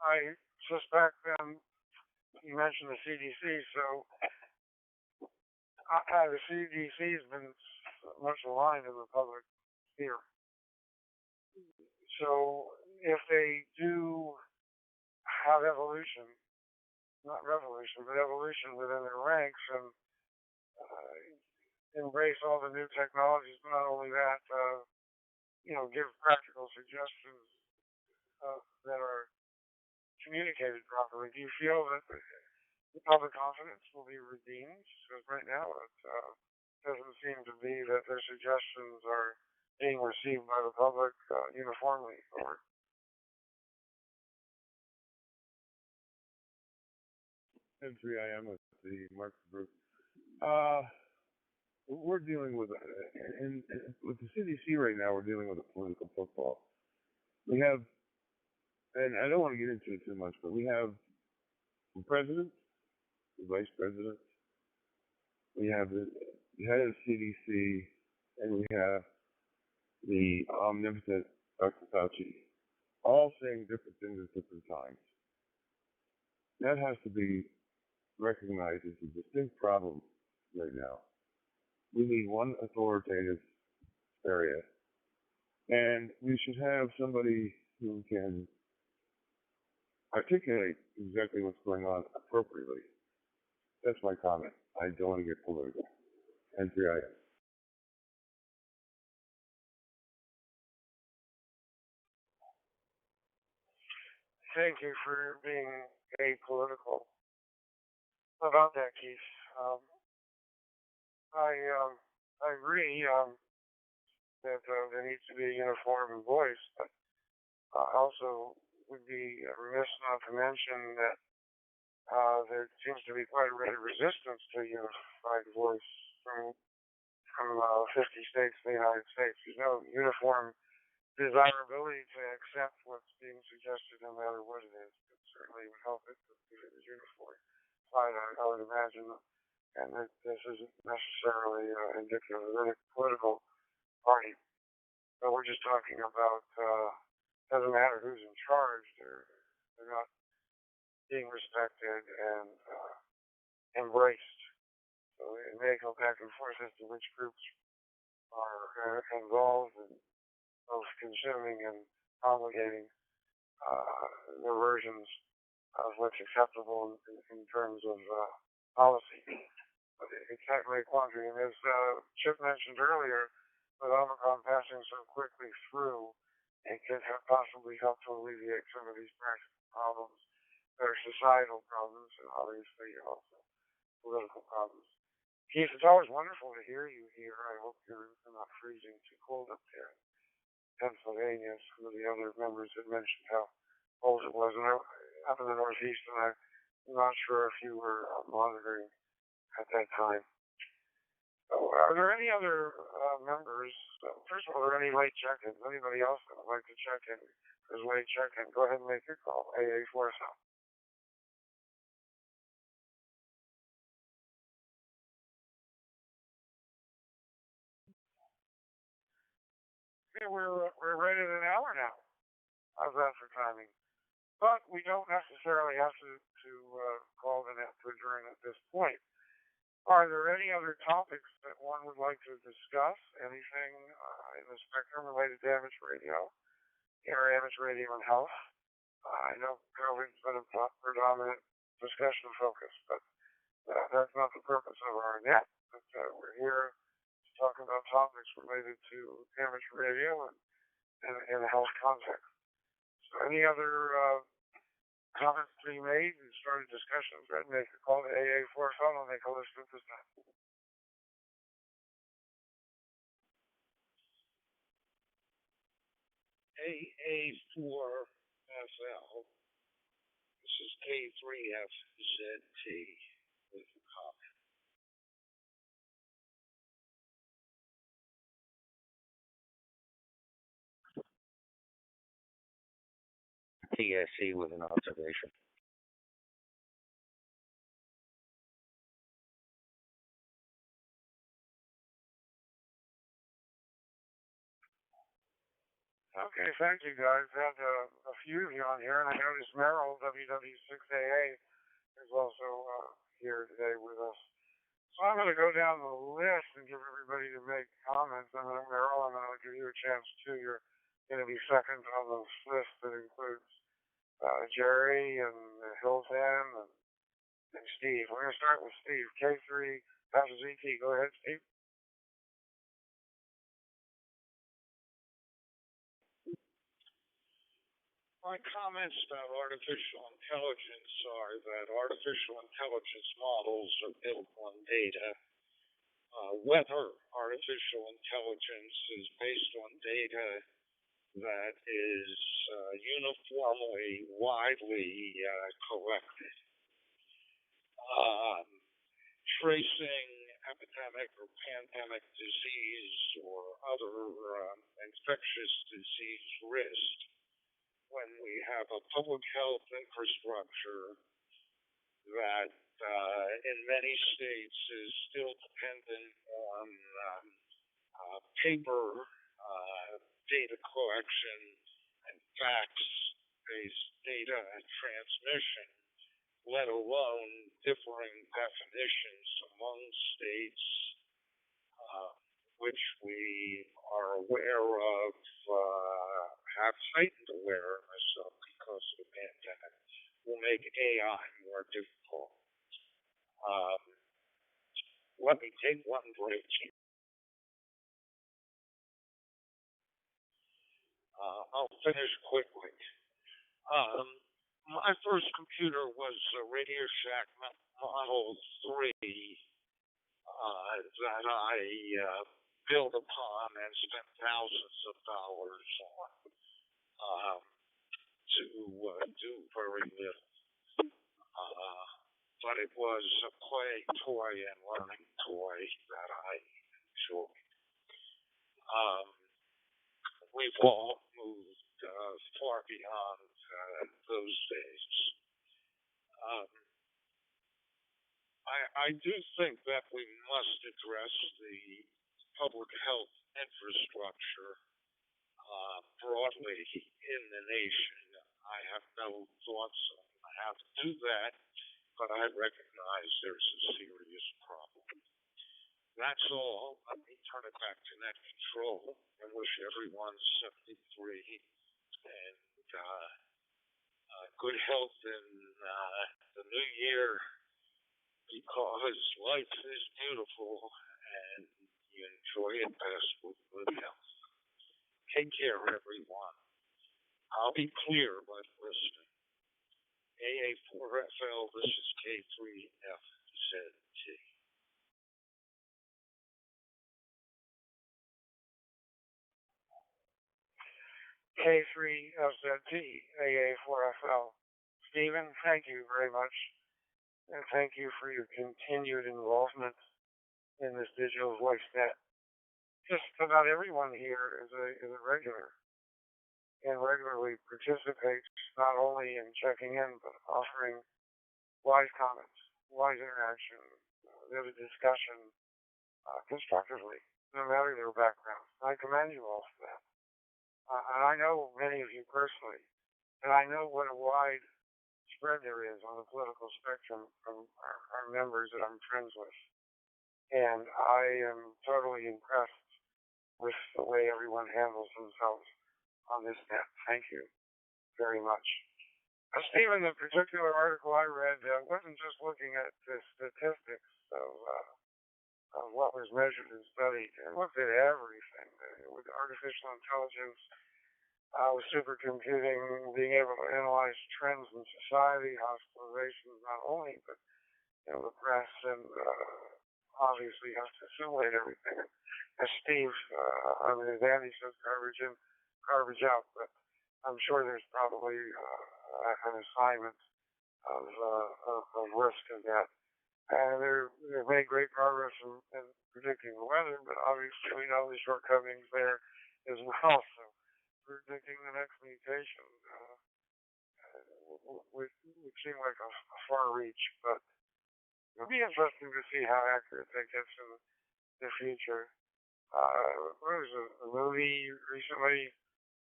I suspect you mentioned the CDC, so the CDC has been much aligned in the public sphere. So if they do have evolution, not revolution, but evolution within their ranks and embrace all the new technologies, but not only that, give practical suggestions that are communicated properly. Do you feel that the public confidence will be redeemed? Because right now it doesn't seem to be that their suggestions are being received by the public uniformly. Or M3IM with the Marks Group. We're dealing with, and with the CDC right now, we're dealing with a political football. We have, and I don't want to get into it too much, but we have the president, the vice president, we have the head of CDC, and we have the omnipotent Dr. Fauci, all saying different things at different times. That has to be recognized as a distinct problem right now. We need one authoritative area, and we should have somebody who can articulate exactly what's going on appropriately. That's my comment. I don't want to get political. M3IM. thank you for being apolitical about that, Keith. I agree that there needs to be a uniform voice, but also would be remiss not to mention that there seems to be quite a bit of resistance to a unified voice from 50 states in the United States. There's no uniform desirability to accept what's being suggested, no matter what it is. It certainly would help if it was unified. I would imagine, and that this isn't necessarily indicative of any political party. But we're just talking about doesn't matter who's in charge. They're not being respected and embraced. So it may go back and forth as to which groups are involved in both consuming and promulgating their versions of what's acceptable in terms of policy. But it's certainly a quandary. And as Chip mentioned earlier, with Omicron passing so quickly through, it could have possibly helped to alleviate some of these practical problems that are societal problems and obviously also political problems. Keith, it's always wonderful to hear you here. I hope you're not freezing too cold up there in Pennsylvania. Some of the other members had mentioned how cold it was up in the Northeast, and I'm not sure if you were monitoring at that time. So, are there any other members? First of all, are there any late check-ins? Anybody else that would like to check in? There's late check-in. Go ahead and make your call. AA Force Out. Yeah, we're right at an hour now. How's that for timing? But we don't necessarily have to call the net to adjourn at this point. Are there any other topics that one would like to discuss? Anything in the spectrum related to amateur radio, or amateur radio and health? I know COVID's been a predominant discussion focus, but that's not the purpose of our net. But we're here to talking about topics related to amateur radio and in a health context. So any other comments to be made and started discussions? Go ahead and make a call to AA4FL and I'll make a list at this time. AA4FL. This is K3FZT with a comment. TSC with an observation. Okay, thank you guys. Had a few of you on here, and I noticed Merrill, WW6AA, is also here today with us. So I'm going to go down the list and give everybody to make comments. And then Merrill, I'm going to give you a chance too. You're going to be second on this list that includes Jerry and Hilton and Steve. We're going to start with Steve. K3 FZT. Go ahead, Steve. My comments about artificial intelligence are that artificial intelligence models are built on data. Whether artificial intelligence is based on data that is uniformly, widely collected. Tracing epidemic or pandemic disease or other infectious disease risk when we have a public health infrastructure that in many states is still dependent on paper data collection and fax-based data transmission, let alone differing definitions among states, which we are aware of, have heightened awareness of because of the pandemic, will make AI more difficult. Let me take one break. I'll finish quickly. My first computer was a Radio Shack Model 3 that I built upon and spent thousands of dollars on to do very little. But it was a play toy and learning toy that I enjoyed. We've all moved far beyond those days. I do think that we must address the public health infrastructure broadly in the nation. I have no thoughts on how to do that, but I recognize there's a serious problem. That's all. Let me turn it back to net control and wish everyone 73 and good health in the new year, because life is beautiful and you enjoy it best with good health. Take care, everyone. I'll be clear by listening. AA4FL, this is K3FZT. K3FZT, AA4FL. Stephen, thank you very much. And thank you for your continued involvement in this digital voice net. Just about everyone here is a regular and regularly participates not only in checking in, but offering wise comments, wise interaction, there's a discussion constructively, no matter their background. I commend you all for that. And I know many of you personally, and I know what a wide spread there is on the political spectrum from our members that I'm friends with. And I am totally impressed with the way everyone handles themselves on this net. Thank you very much. Stephen, the particular article I read wasn't just looking at the statistics of of what was measured and studied. It looked at everything with artificial intelligence, with supercomputing, being able to analyze trends in society, hospitalizations not only, but the press and obviously has to assimilate everything. As Steve as Andy says, garbage in, garbage out. But I'm sure there's probably an assignment of risk in that. And they've made great progress in predicting the weather, but obviously we know the shortcomings there as well. So predicting the next mutation would seem like a far reach, but it'll be interesting to see how accurate that gets in the future. There was a movie recently,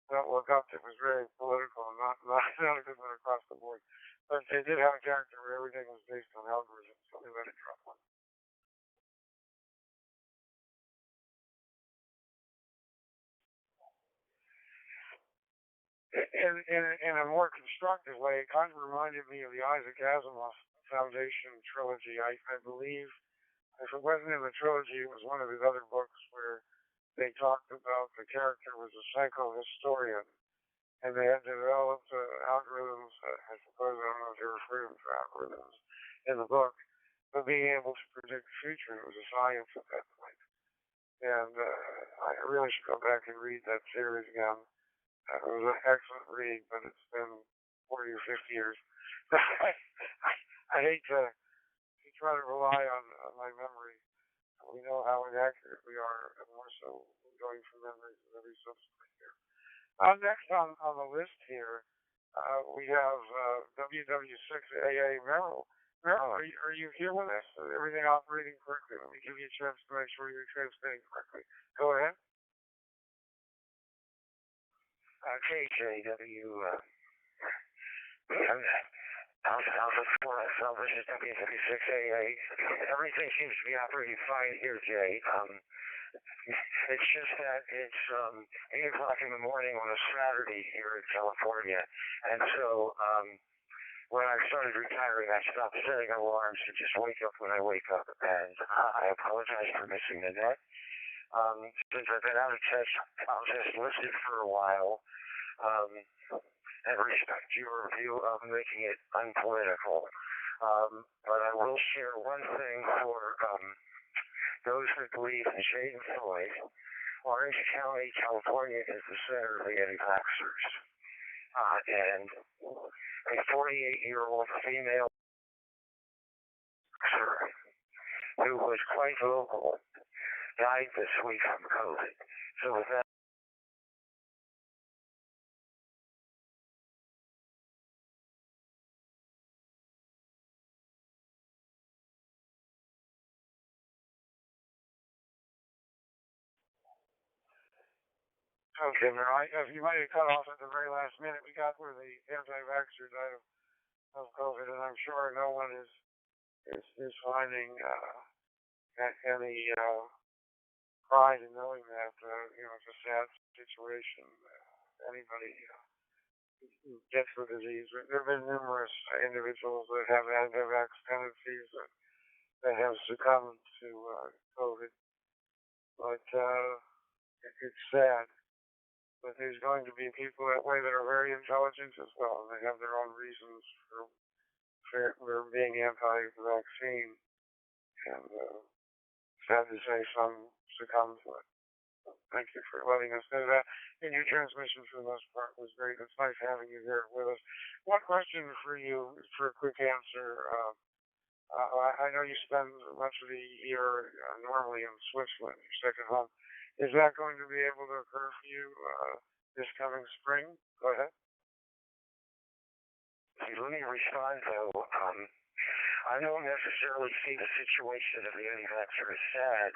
Don't Look Up, that was very political and not a good one across the board. But they did have a character where everything was based on algorithms, so they let it drop one. In a more constructive way, it kind of reminded me of the Isaac Asimov Foundation trilogy. I believe, if it wasn't in the trilogy, it was one of his other books where they talked about the character was a psychohistorian, and they had developed algorithms. I suppose I don't know if they refer to them for algorithms in the book, but being able to predict the future, it was a science at that point. And I really should go back and read that series again. It was an excellent read, but it's been 40 or 50 years. I hate to try to rely on my memory. We know how inaccurate we are, and more so going from memories of every subsequent year. Next on the list here, we have WW6AA Merrill. Merrill, are you here with us? Is everything operating correctly? Let me give you a chance to make sure you're transmitting correctly. Go ahead. KJW, Alpha 4 SL, this is WW6AA. Everything seems to be operating fine here, Jay. It's just that it's 8 o'clock in the morning on a Saturday here in California. And so when I started retiring, I stopped setting alarms to just wake up when I wake up. And I apologize for missing the net. Since I've been out of touch, I'll just listen for a while and respect your view of making it unpolitical. But I will share one thing for those that believe in shade and Floyd. Orange County, California is the center of the anti-vaxxers. And a 48-year-old female who was quite local died this week from COVID. So with that, okay, now you might have cut off at the very last minute. We got where the anti-vaxxer died of COVID, and I'm sure no one is finding any pride in knowing that it's a sad situation. Anybody who gets the disease. There have been numerous individuals that have anti-vax tendencies that have succumbed to COVID, but it's sad. But there's going to be people that way that are very intelligent as well, and they have their own reasons for being anti-vaccine. And sad to say some succumb to it. Thank you for letting us know that. And your transmission for the most part was great. It's nice having you here with us. One question for you, for a quick answer. I know you spend much of the year normally in Switzerland, your second home. Is that going to be able to occur for you this coming spring? Go ahead. Let me respond, though. I don't necessarily see the situation of the anti-vaxxer as sad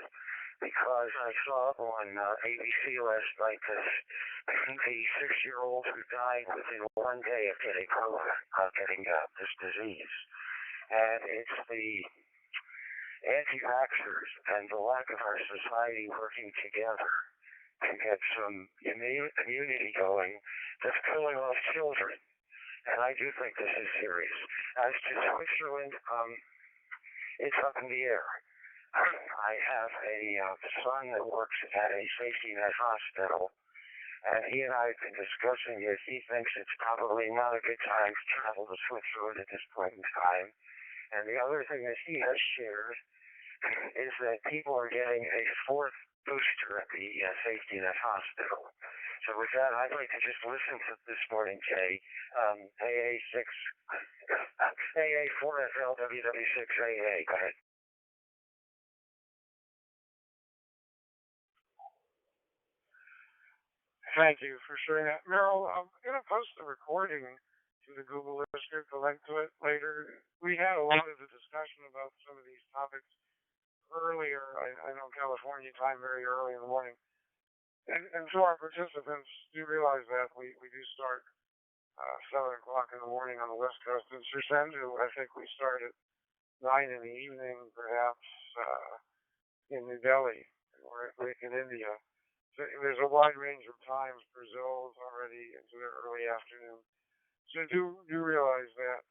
because I saw on ABC last night that the 6-year-old who died within one day of getting COVID, getting this disease. And it's the anti-vaxxers and the lack of our society working together to get some immunity going that's killing off children. And I do think this is serious. As to Switzerland, it's up in the air. I have a son that works at a safety net hospital, and he and I have been discussing it. He thinks it's probably not a good time to travel to Switzerland at this point in time. And the other thing that he has shared is that people are getting a fourth booster at the safety net hospital. So with that, I'd like to just listen to this morning, Jay. AA6, AA4FL, WW6AA. Go ahead. Thank you for sharing that. Meryl, I'm going to post the recording to the Google Lister, the link to it later. We had a lot of the discussion about some of these topics earlier. I know California time, very early in the morning. And to our participants, do realize that we do start 7 o'clock in the morning on the West Coast. In Srisendu, I think we start at 9 in the evening, perhaps, in New Delhi or in India. So there's a wide range of times. Brazil is already into the early afternoon. So do realize that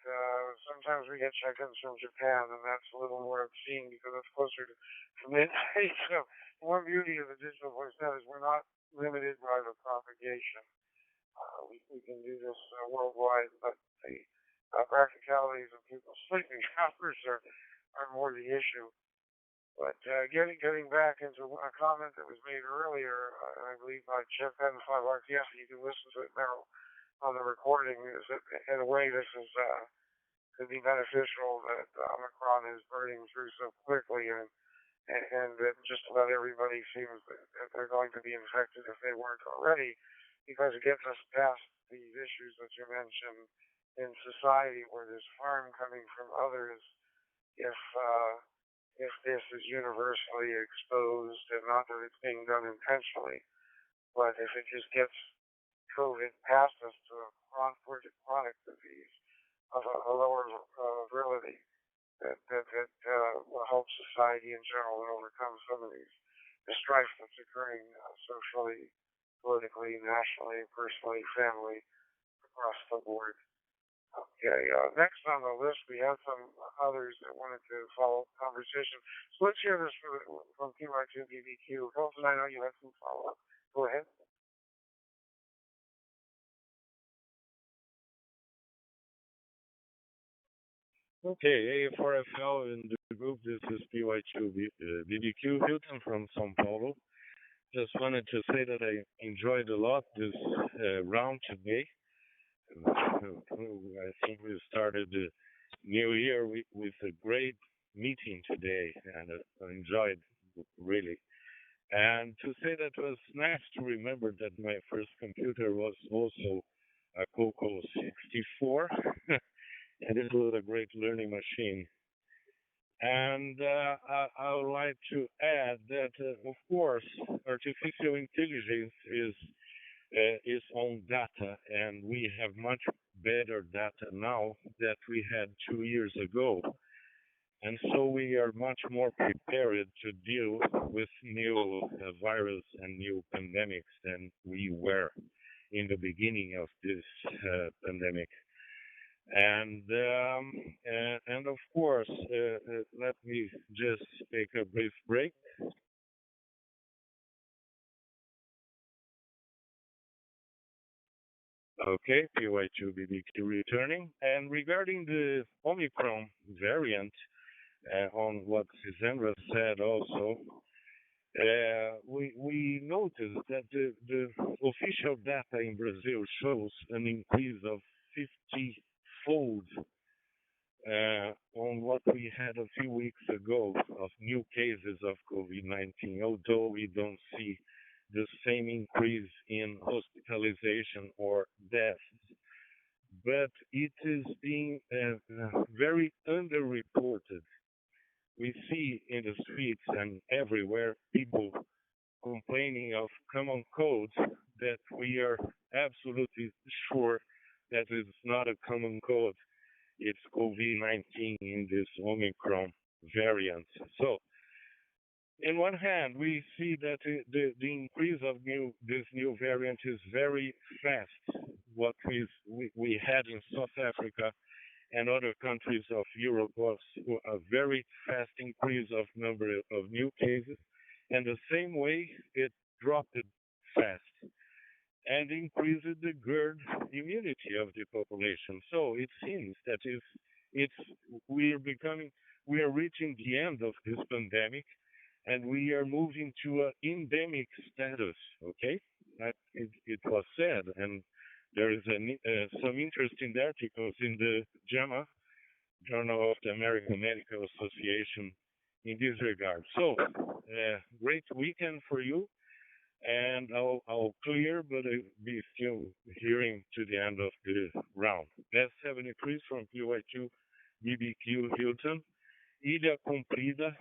sometimes we get check-ins from Japan, and that's a little more obscene because it's closer to midnight. So one beauty of the digital voice net is we're not limited by the propagation. We can do this worldwide, but the practicalities of people's sleeping hours are more the issue. But getting back into a comment that was made earlier, I believe by Jeff Penn 5RTS, you can listen to it now on the recording, is that in a way this is could be beneficial that Omicron is burning through so quickly, and that just about everybody seems that they're going to be infected if they weren't already, because it gets us past these issues that you mentioned in society where there's harm coming from others if this is universally exposed, and not that it's being done intentionally, but if it just gets COVID past us to a chronic disease of a lower virility that will help society in general overcome some of the strife that's occurring socially, politically, nationally, personally, family, across the board. Okay, next on the list we have some others that wanted to follow the conversation. So let's hear this from PY2BBQ. Colton, I know you had some follow-up. Go ahead. Okay, A4FL in the group, this is PY2BBQ Hilton from Sao Paulo. Just wanted to say that I enjoyed a lot this round today. I think we started the new year with a great meeting today, and I enjoyed really. And to say that it was nice to remember that my first computer was also a Coco 64, and it was a great learning machine. And I would like to add that, of course, artificial intelligence is on data, and we have much better data now that we had 2 years ago. And so we are much more prepared to deal with new virus and new pandemics than we were in the beginning of this pandemic. And of course, let me just take a brief break. Okay, PY2BBQ returning. And regarding the Omicron variant, on what Sandra said also, we noticed that the official data in Brazil shows an increase of 50-fold on what we had a few weeks ago of new cases of COVID-19, although we don't see the same increase in hospitalization or deaths. But it is being very underreported. We see in the streets and everywhere people complaining of common cold that we are absolutely sure that it's not a common cold. It's COVID-19 in this Omicron variant. So, in one hand, we see that the increase of this new variant is very fast. What we had in South Africa and other countries of Europe was a very fast increase of number of new cases, and the same way it dropped fast and increased the herd immunity of the population. So it seems that if it's we are becoming we are reaching the end of this pandemic and we are moving to an endemic status. Okay, it was said, and there is some interesting articles in the JAMA Journal of the American Medical Association in this regard. So, great weekend for you, and I'll clear, but I'll be still hearing to the end of the round. S73 from PY2 BBQ Hilton, Ilha Comprida,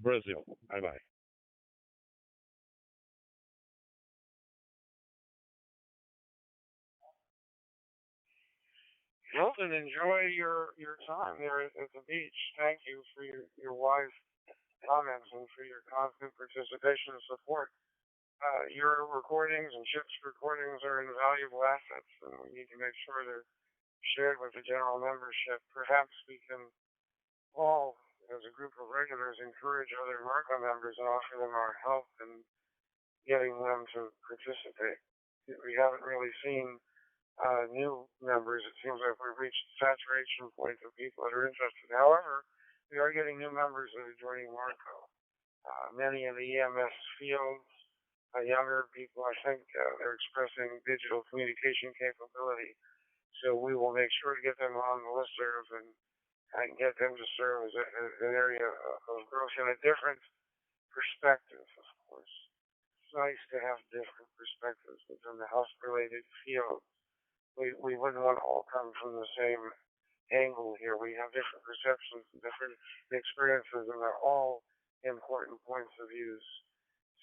Brazil. Bye bye. Hilton, enjoy your time there at the beach. Thank you for your wise comments and for your constant participation and support. Your recordings and Chip's recordings are invaluable assets, and we need to make sure they're shared with the general membership. Perhaps we can all, as a group of regulars, encourage other Marco members and offer them our help in getting them to participate. We haven't really seen new members. It seems like we've reached saturation point of people that are interested. However, we are getting new members that are joining Marco. Many in the EMS fields, younger people, I think they're expressing digital communication capability. So we will make sure to get them on the listserv and get them to serve as an area of growth in a different perspective, of course. It's nice to have different perspectives within the health-related field. We wouldn't want to all come from the same angle here. We have different perceptions and different experiences, and they're all important points of views.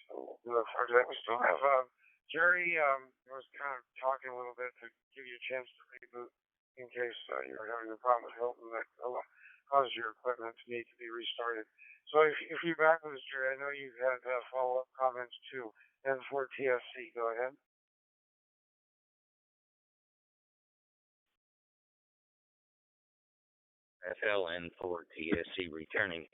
So we look forward to that. We still have Jerry was kind of talking a little bit to give you a chance to reboot in case you were having a problem with Hilton that caused your equipment to need to be restarted. So if you're back with us, Jerry, I know you had follow-up comments too. N4TSC, go ahead. FLN4TSC returning.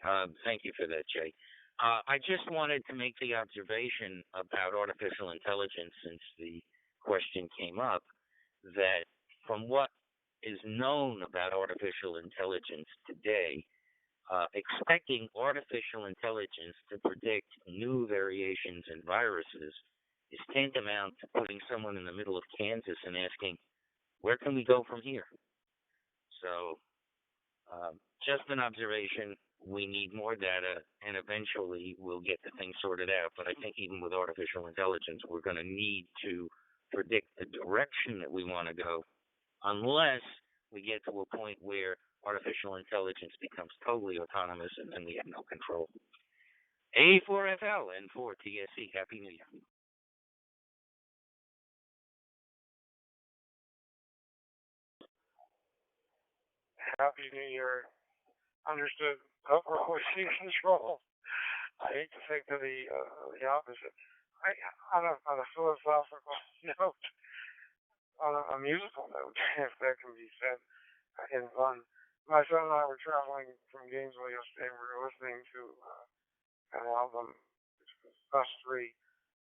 Thank you for that, Jay. I just wanted to make the observation about artificial intelligence since the question came up that from what is known about artificial intelligence today, expecting artificial intelligence to predict new variations in viruses is tantamount to putting someone in the middle of Kansas and asking, where can we go from here? So just an observation, we need more data, and eventually we'll get the thing sorted out. But I think even with artificial intelligence, we're going to need to predict the direction that we want to go, unless we get to a point where artificial intelligence becomes totally autonomous and then we have no control. A4FL and 4TSC, Happy New Year. Happy New Year. Understood. Overall control. I hate to think of the opposite. On a philosophical note, on a musical note, if that can be said in fun, my son and I were traveling from Gainesville yesterday, and we were listening to an album, which was Us Three,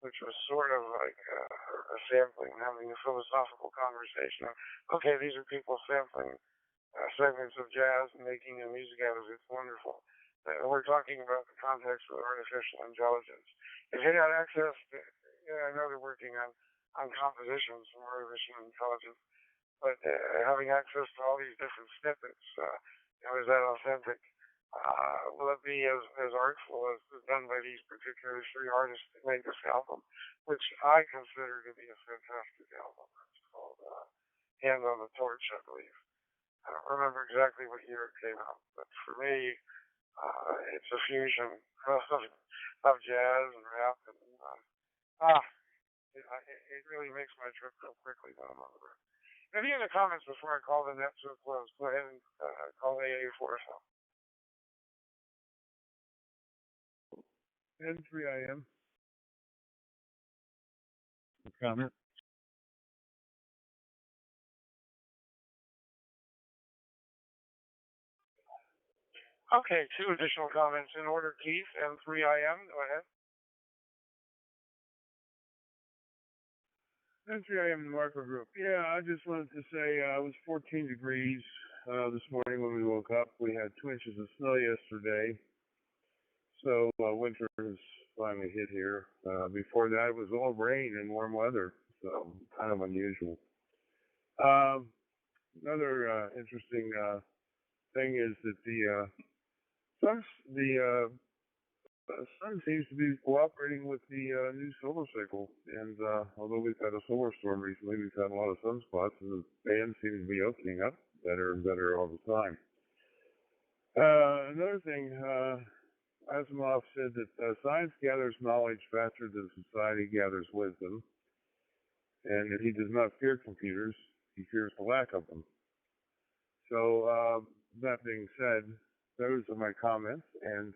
which was sort of like a sampling, having a philosophical conversation. Okay, these are people sampling segments of jazz and making new music out of it. It's wonderful. We're talking about the context of artificial intelligence. If you had access to, I know they're working on compositions from artificial intelligence, but having access to all these different snippets, is that authentic? Will it be as artful as done by these particular three artists that made this album, which I consider to be a fantastic album? It's called Hand on the Torch, I believe. I don't remember exactly what year it came out, but for me, it's a fusion of jazz and rap, and it really makes my trip go quickly when I'm on the road. Any other comments before I call the net to a close? Go ahead and call AA for us. N3IM. Comment? Okay, two additional comments in order, Keith, and 3IM, go ahead. N3IM Marco Group. Yeah, I just wanted to say it was 14 degrees this morning when we woke up. We had 2 inches of snow yesterday, so winter has finally hit here. Before that, it was all rain and warm weather, so kind of unusual. Another interesting thing is that sun, sun seems to be cooperating with the new solar cycle, and although we've had a solar storm recently, we've had a lot of sunspots, and the band seems to be opening up better and better all the time. Another thing, Asimov said that science gathers knowledge faster than society gathers wisdom, and that he does not fear computers, he fears the lack of them. So, that being said, those are my comments, and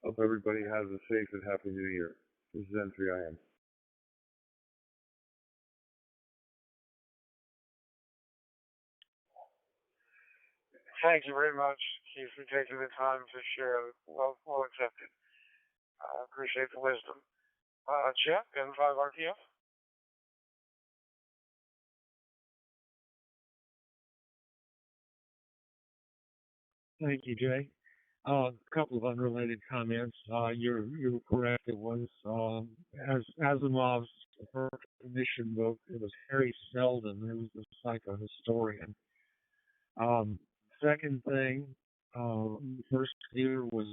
hope everybody has a safe and happy New Year. This is N3IM. Thank you very much, Keith, for taking the time to share. Well accepted. I appreciate the wisdom. Jeff, N5RTF? Thank you, Jay. A couple of unrelated comments. You're correct. It was as Asimov's first commission book. It was Harry Seldon, who was the psychohistorian. Second thing, first computer was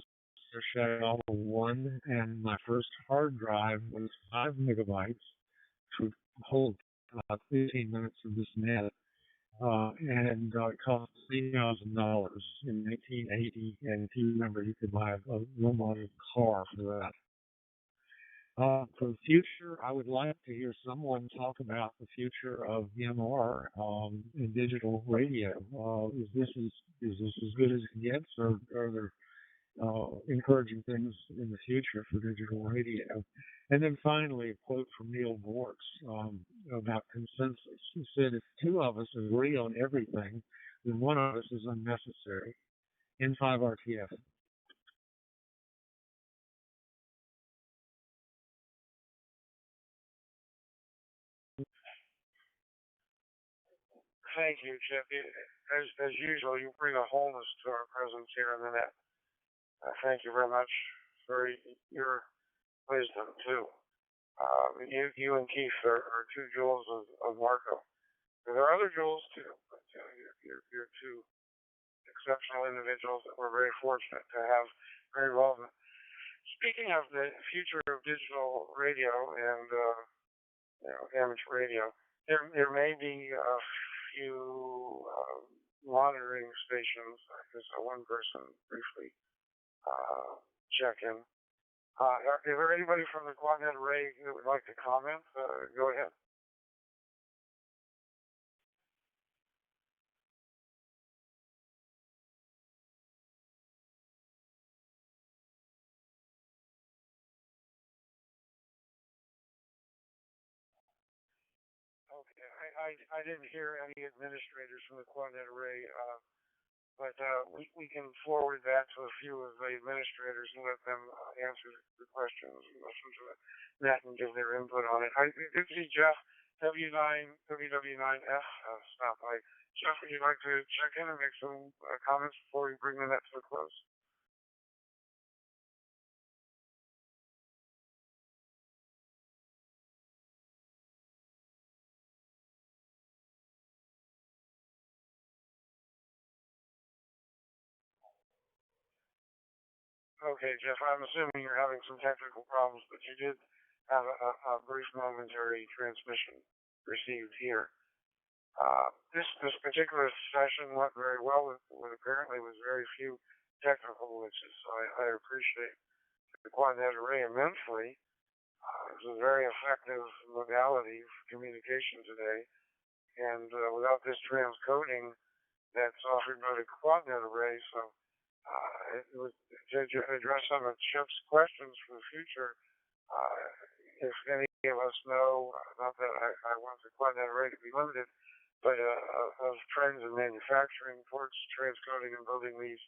Shadow 1, and my first hard drive was 5 megabytes, which would hold about 15 minutes of this net. And it cost $3,000 in 1980. And if you remember, you could buy a low model car for that. For the future, I would like to hear someone talk about the future of MR in digital radio. Is this as good as it gets, or are there encouraging things in the future for digital radio? And then finally, a quote from Neil Bortz about consensus. He said, if two of us agree on everything, then one of us is unnecessary. N5RTF. Thank you, Jeff. As usual, you bring a wholeness to our presence here in the net. Thank you very much for your wisdom, too. You and Keith are two jewels of Marco. There are other jewels, too, but you're two exceptional individuals that we're very fortunate to have very relevant. Speaking of the future of digital radio and amateur radio, there may be a few monitoring stations. I guess one person briefly check in. Is there anybody from the Quadnet Array that would like to comment? Go ahead. Okay, I didn't hear any administrators from the Quadnet Array, but we can forward that to a few of the administrators and let them answer the questions and listen to that and give their input on it. I did see Jeff WW9F stop by. Jeff, would you like to check in and make some comments before we bring the net to a close? Okay, Jeff, I'm assuming you're having some technical problems, but you did have a brief momentary transmission received here. This particular session went very well with apparently was very few technical glitches, so I appreciate the Quadnet Array immensely. It's a very effective modality for communication today, and without this transcoding that's offered by the Quadnet Array, so it was to address some of Chip's questions for the future. If any of us know, not that I want the Quadnet Array to be limited, but of trends in manufacturing towards transcoding and building these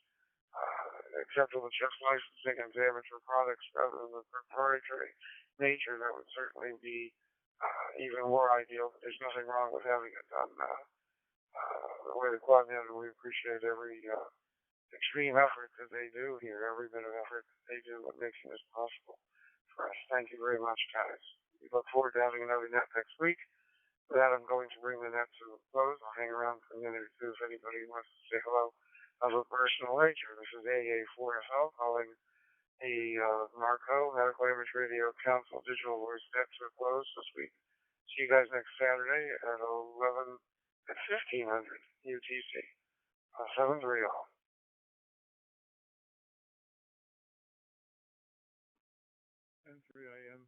acceptable just licensing and amateur products rather than the proprietary nature, that would certainly be even more ideal. But there's nothing wrong with having it done the way the Quad did, and we appreciate every extreme effort that they do here, every bit of effort that they do in making this possible for us. Thank you very much, guys. We look forward to having another net next week. With that, I'm going to bring the net to a close. I'll hang around for a minute or two if anybody wants to say hello of a personal nature. This is AA4FL calling the Marco Medical Image Radio Council Digital Voice Net to a close this week. See you guys next Saturday at 1500 UTC. 730. N3IM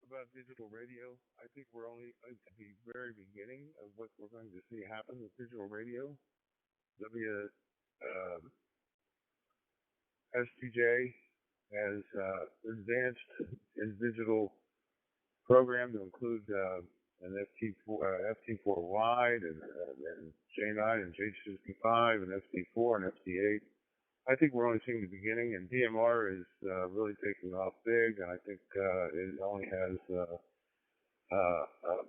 about digital radio. I think we're only at the very beginning of what we're going to see happen with digital radio. STJ has advanced its digital program to include an FT4 wide and J9 and J65 and FT4 and FT8. I think we're only seeing the beginning, and DMR is really taking off big, and I think it only has a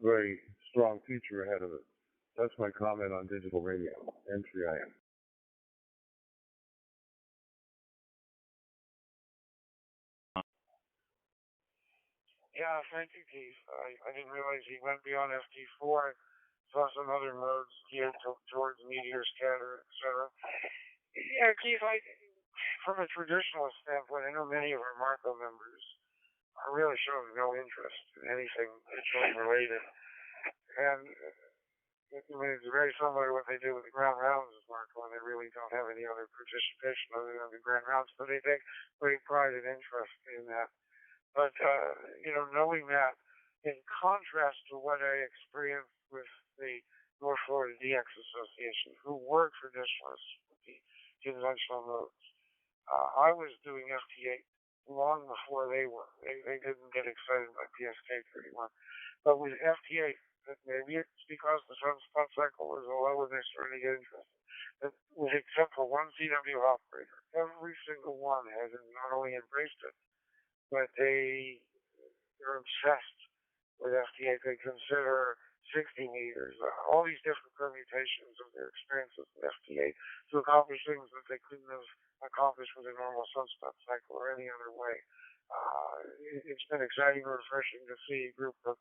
very strong future ahead of it. That's my comment on digital radio, N3IM. Yeah, thank you, Keith. I didn't realize he went beyond FT4. I saw some other modes geared towards meteor scatter, etc. Yeah, Keith, from a traditionalist standpoint, I know many of our Marco members are really showing no interest in anything digitally related. And I mean, it's very similar to what they do with the Grand Rounds as Marco, and they really don't have any other participation other than the Grand Rounds, but they take great pride and interest in that. But, knowing that, in contrast to what I experienced with the North Florida DX Association, who were traditionalists with the conventional modes, I was doing FT8 long before they were. They didn't get excited by PSK31. But with FT8, maybe it's because the sunspot cycle was low and they started to get interested. But except for one CW operator, every single one has not only embraced it, but they're obsessed with FT8. They consider 60 meters, all these different permutations of their experiences with FT8 to accomplish things that they couldn't have accomplished with a normal sunspot cycle or any other way. It's been exciting and refreshing to see a group of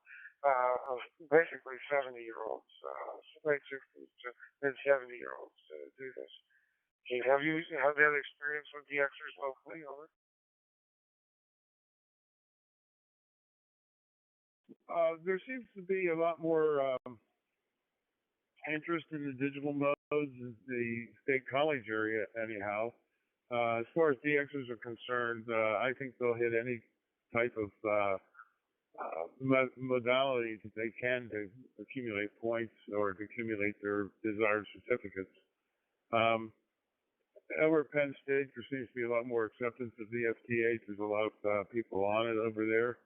basically 70-year-olds, late 60s to mid 70-year-olds do this. Keith, have you had that experience with DXers locally? Over? There seems to be a lot more interest in the digital modes in the State College area, anyhow. As far as DXers are concerned, I think they'll hit any type of modality that they can to accumulate points or to accumulate their desired certificates. Over at Penn State, there seems to be a lot more acceptance of the FT8. There's a lot of people on it over there.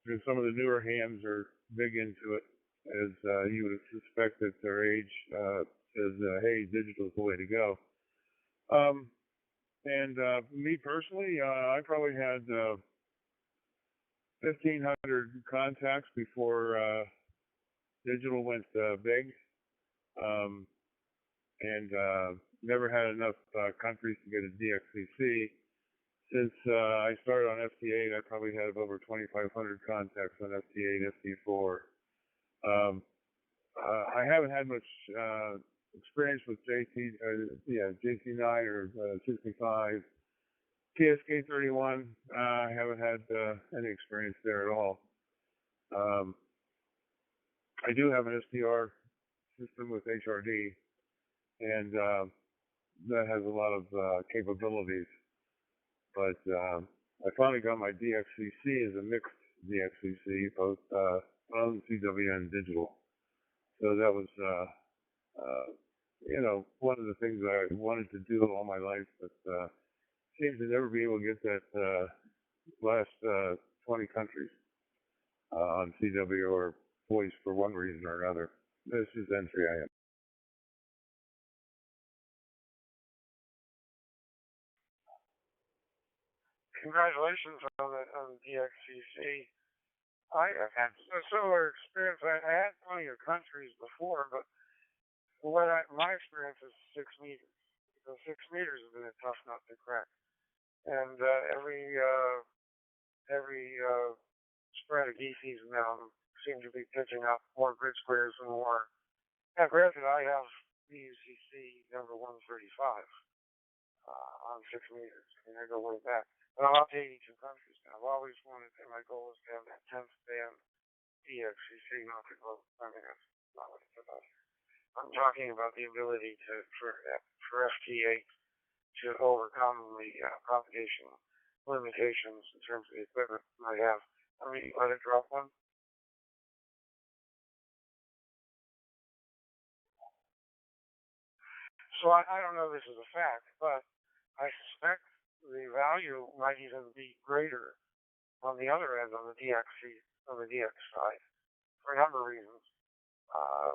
And some of the newer hands are big into it, as you would suspect at their age, says, hey, digital's the way to go. Me personally, I probably had 1,500 contacts before digital went big, and never had enough countries to get a DXCC. Since I started on FT8, I probably have over 2,500 contacts on FT8, FT4. I haven't had much experience with JT9 or 65. PSK31, I haven't had any experience there at all. I do have an SDR system with HRD, and that has a lot of capabilities. But I finally got my DXCC as a mixed DXCC, both on CW and digital. So that was, one of the things I wanted to do all my life, but seems to never be able to get that last 20 countries on CW or voice for one reason or another. This is N3IM. congratulations on the DXCC. I have had a similar experience. I had plenty of countries before, but my experience is 6 meters. So 6 meters has been a tough nut to crack. And every spread of geese season now seem to be pitching up more grid squares and more. Now, granted, I have BUCC number 135 on 6 meters. I mean, I go way back. But I'm up to 82 countries now. I've always wanted to, my goal is to have that 10th band DXCC, not to go, I mean, that's not what it's about. I'm talking about the ability for FTA to overcome the propagation limitations in terms of the equipment I have. I mean, let it drop one. So I don't know this is a fact, but I suspect the value might even be greater on the other end, on the DX side, for a number of reasons.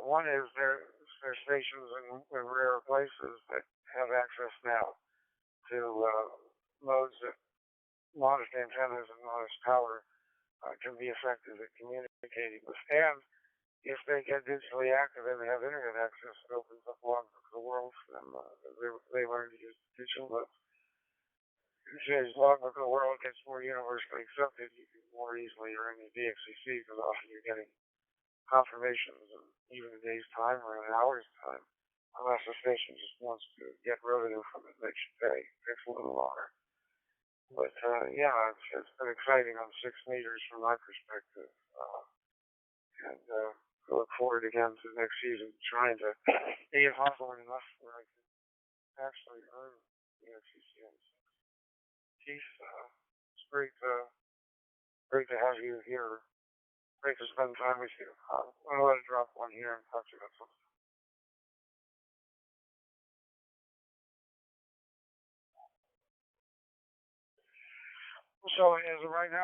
One is there are stations in rare places that have access now to modes that modest antennas and modest power can be effective at communicating with. And if they get digitally active and they have internet access, it opens up longer for the world for them. They learn to use digital. But as longer the world gets more universally accepted, you can more easily earn the DXCC because often you're getting confirmations in even a day's time or an hour's time. Unless the station just wants to get revenue from it, they should pay. It takes a little longer. But yeah, it's been exciting on 6 meters from my perspective. And I look forward again to next season trying to be at Hawthorne enough where I can actually earn the FCC. Keith, it's great to have you here. Great to spend time with you. I'm going to let it drop one here and talk to you about something. So as of right now,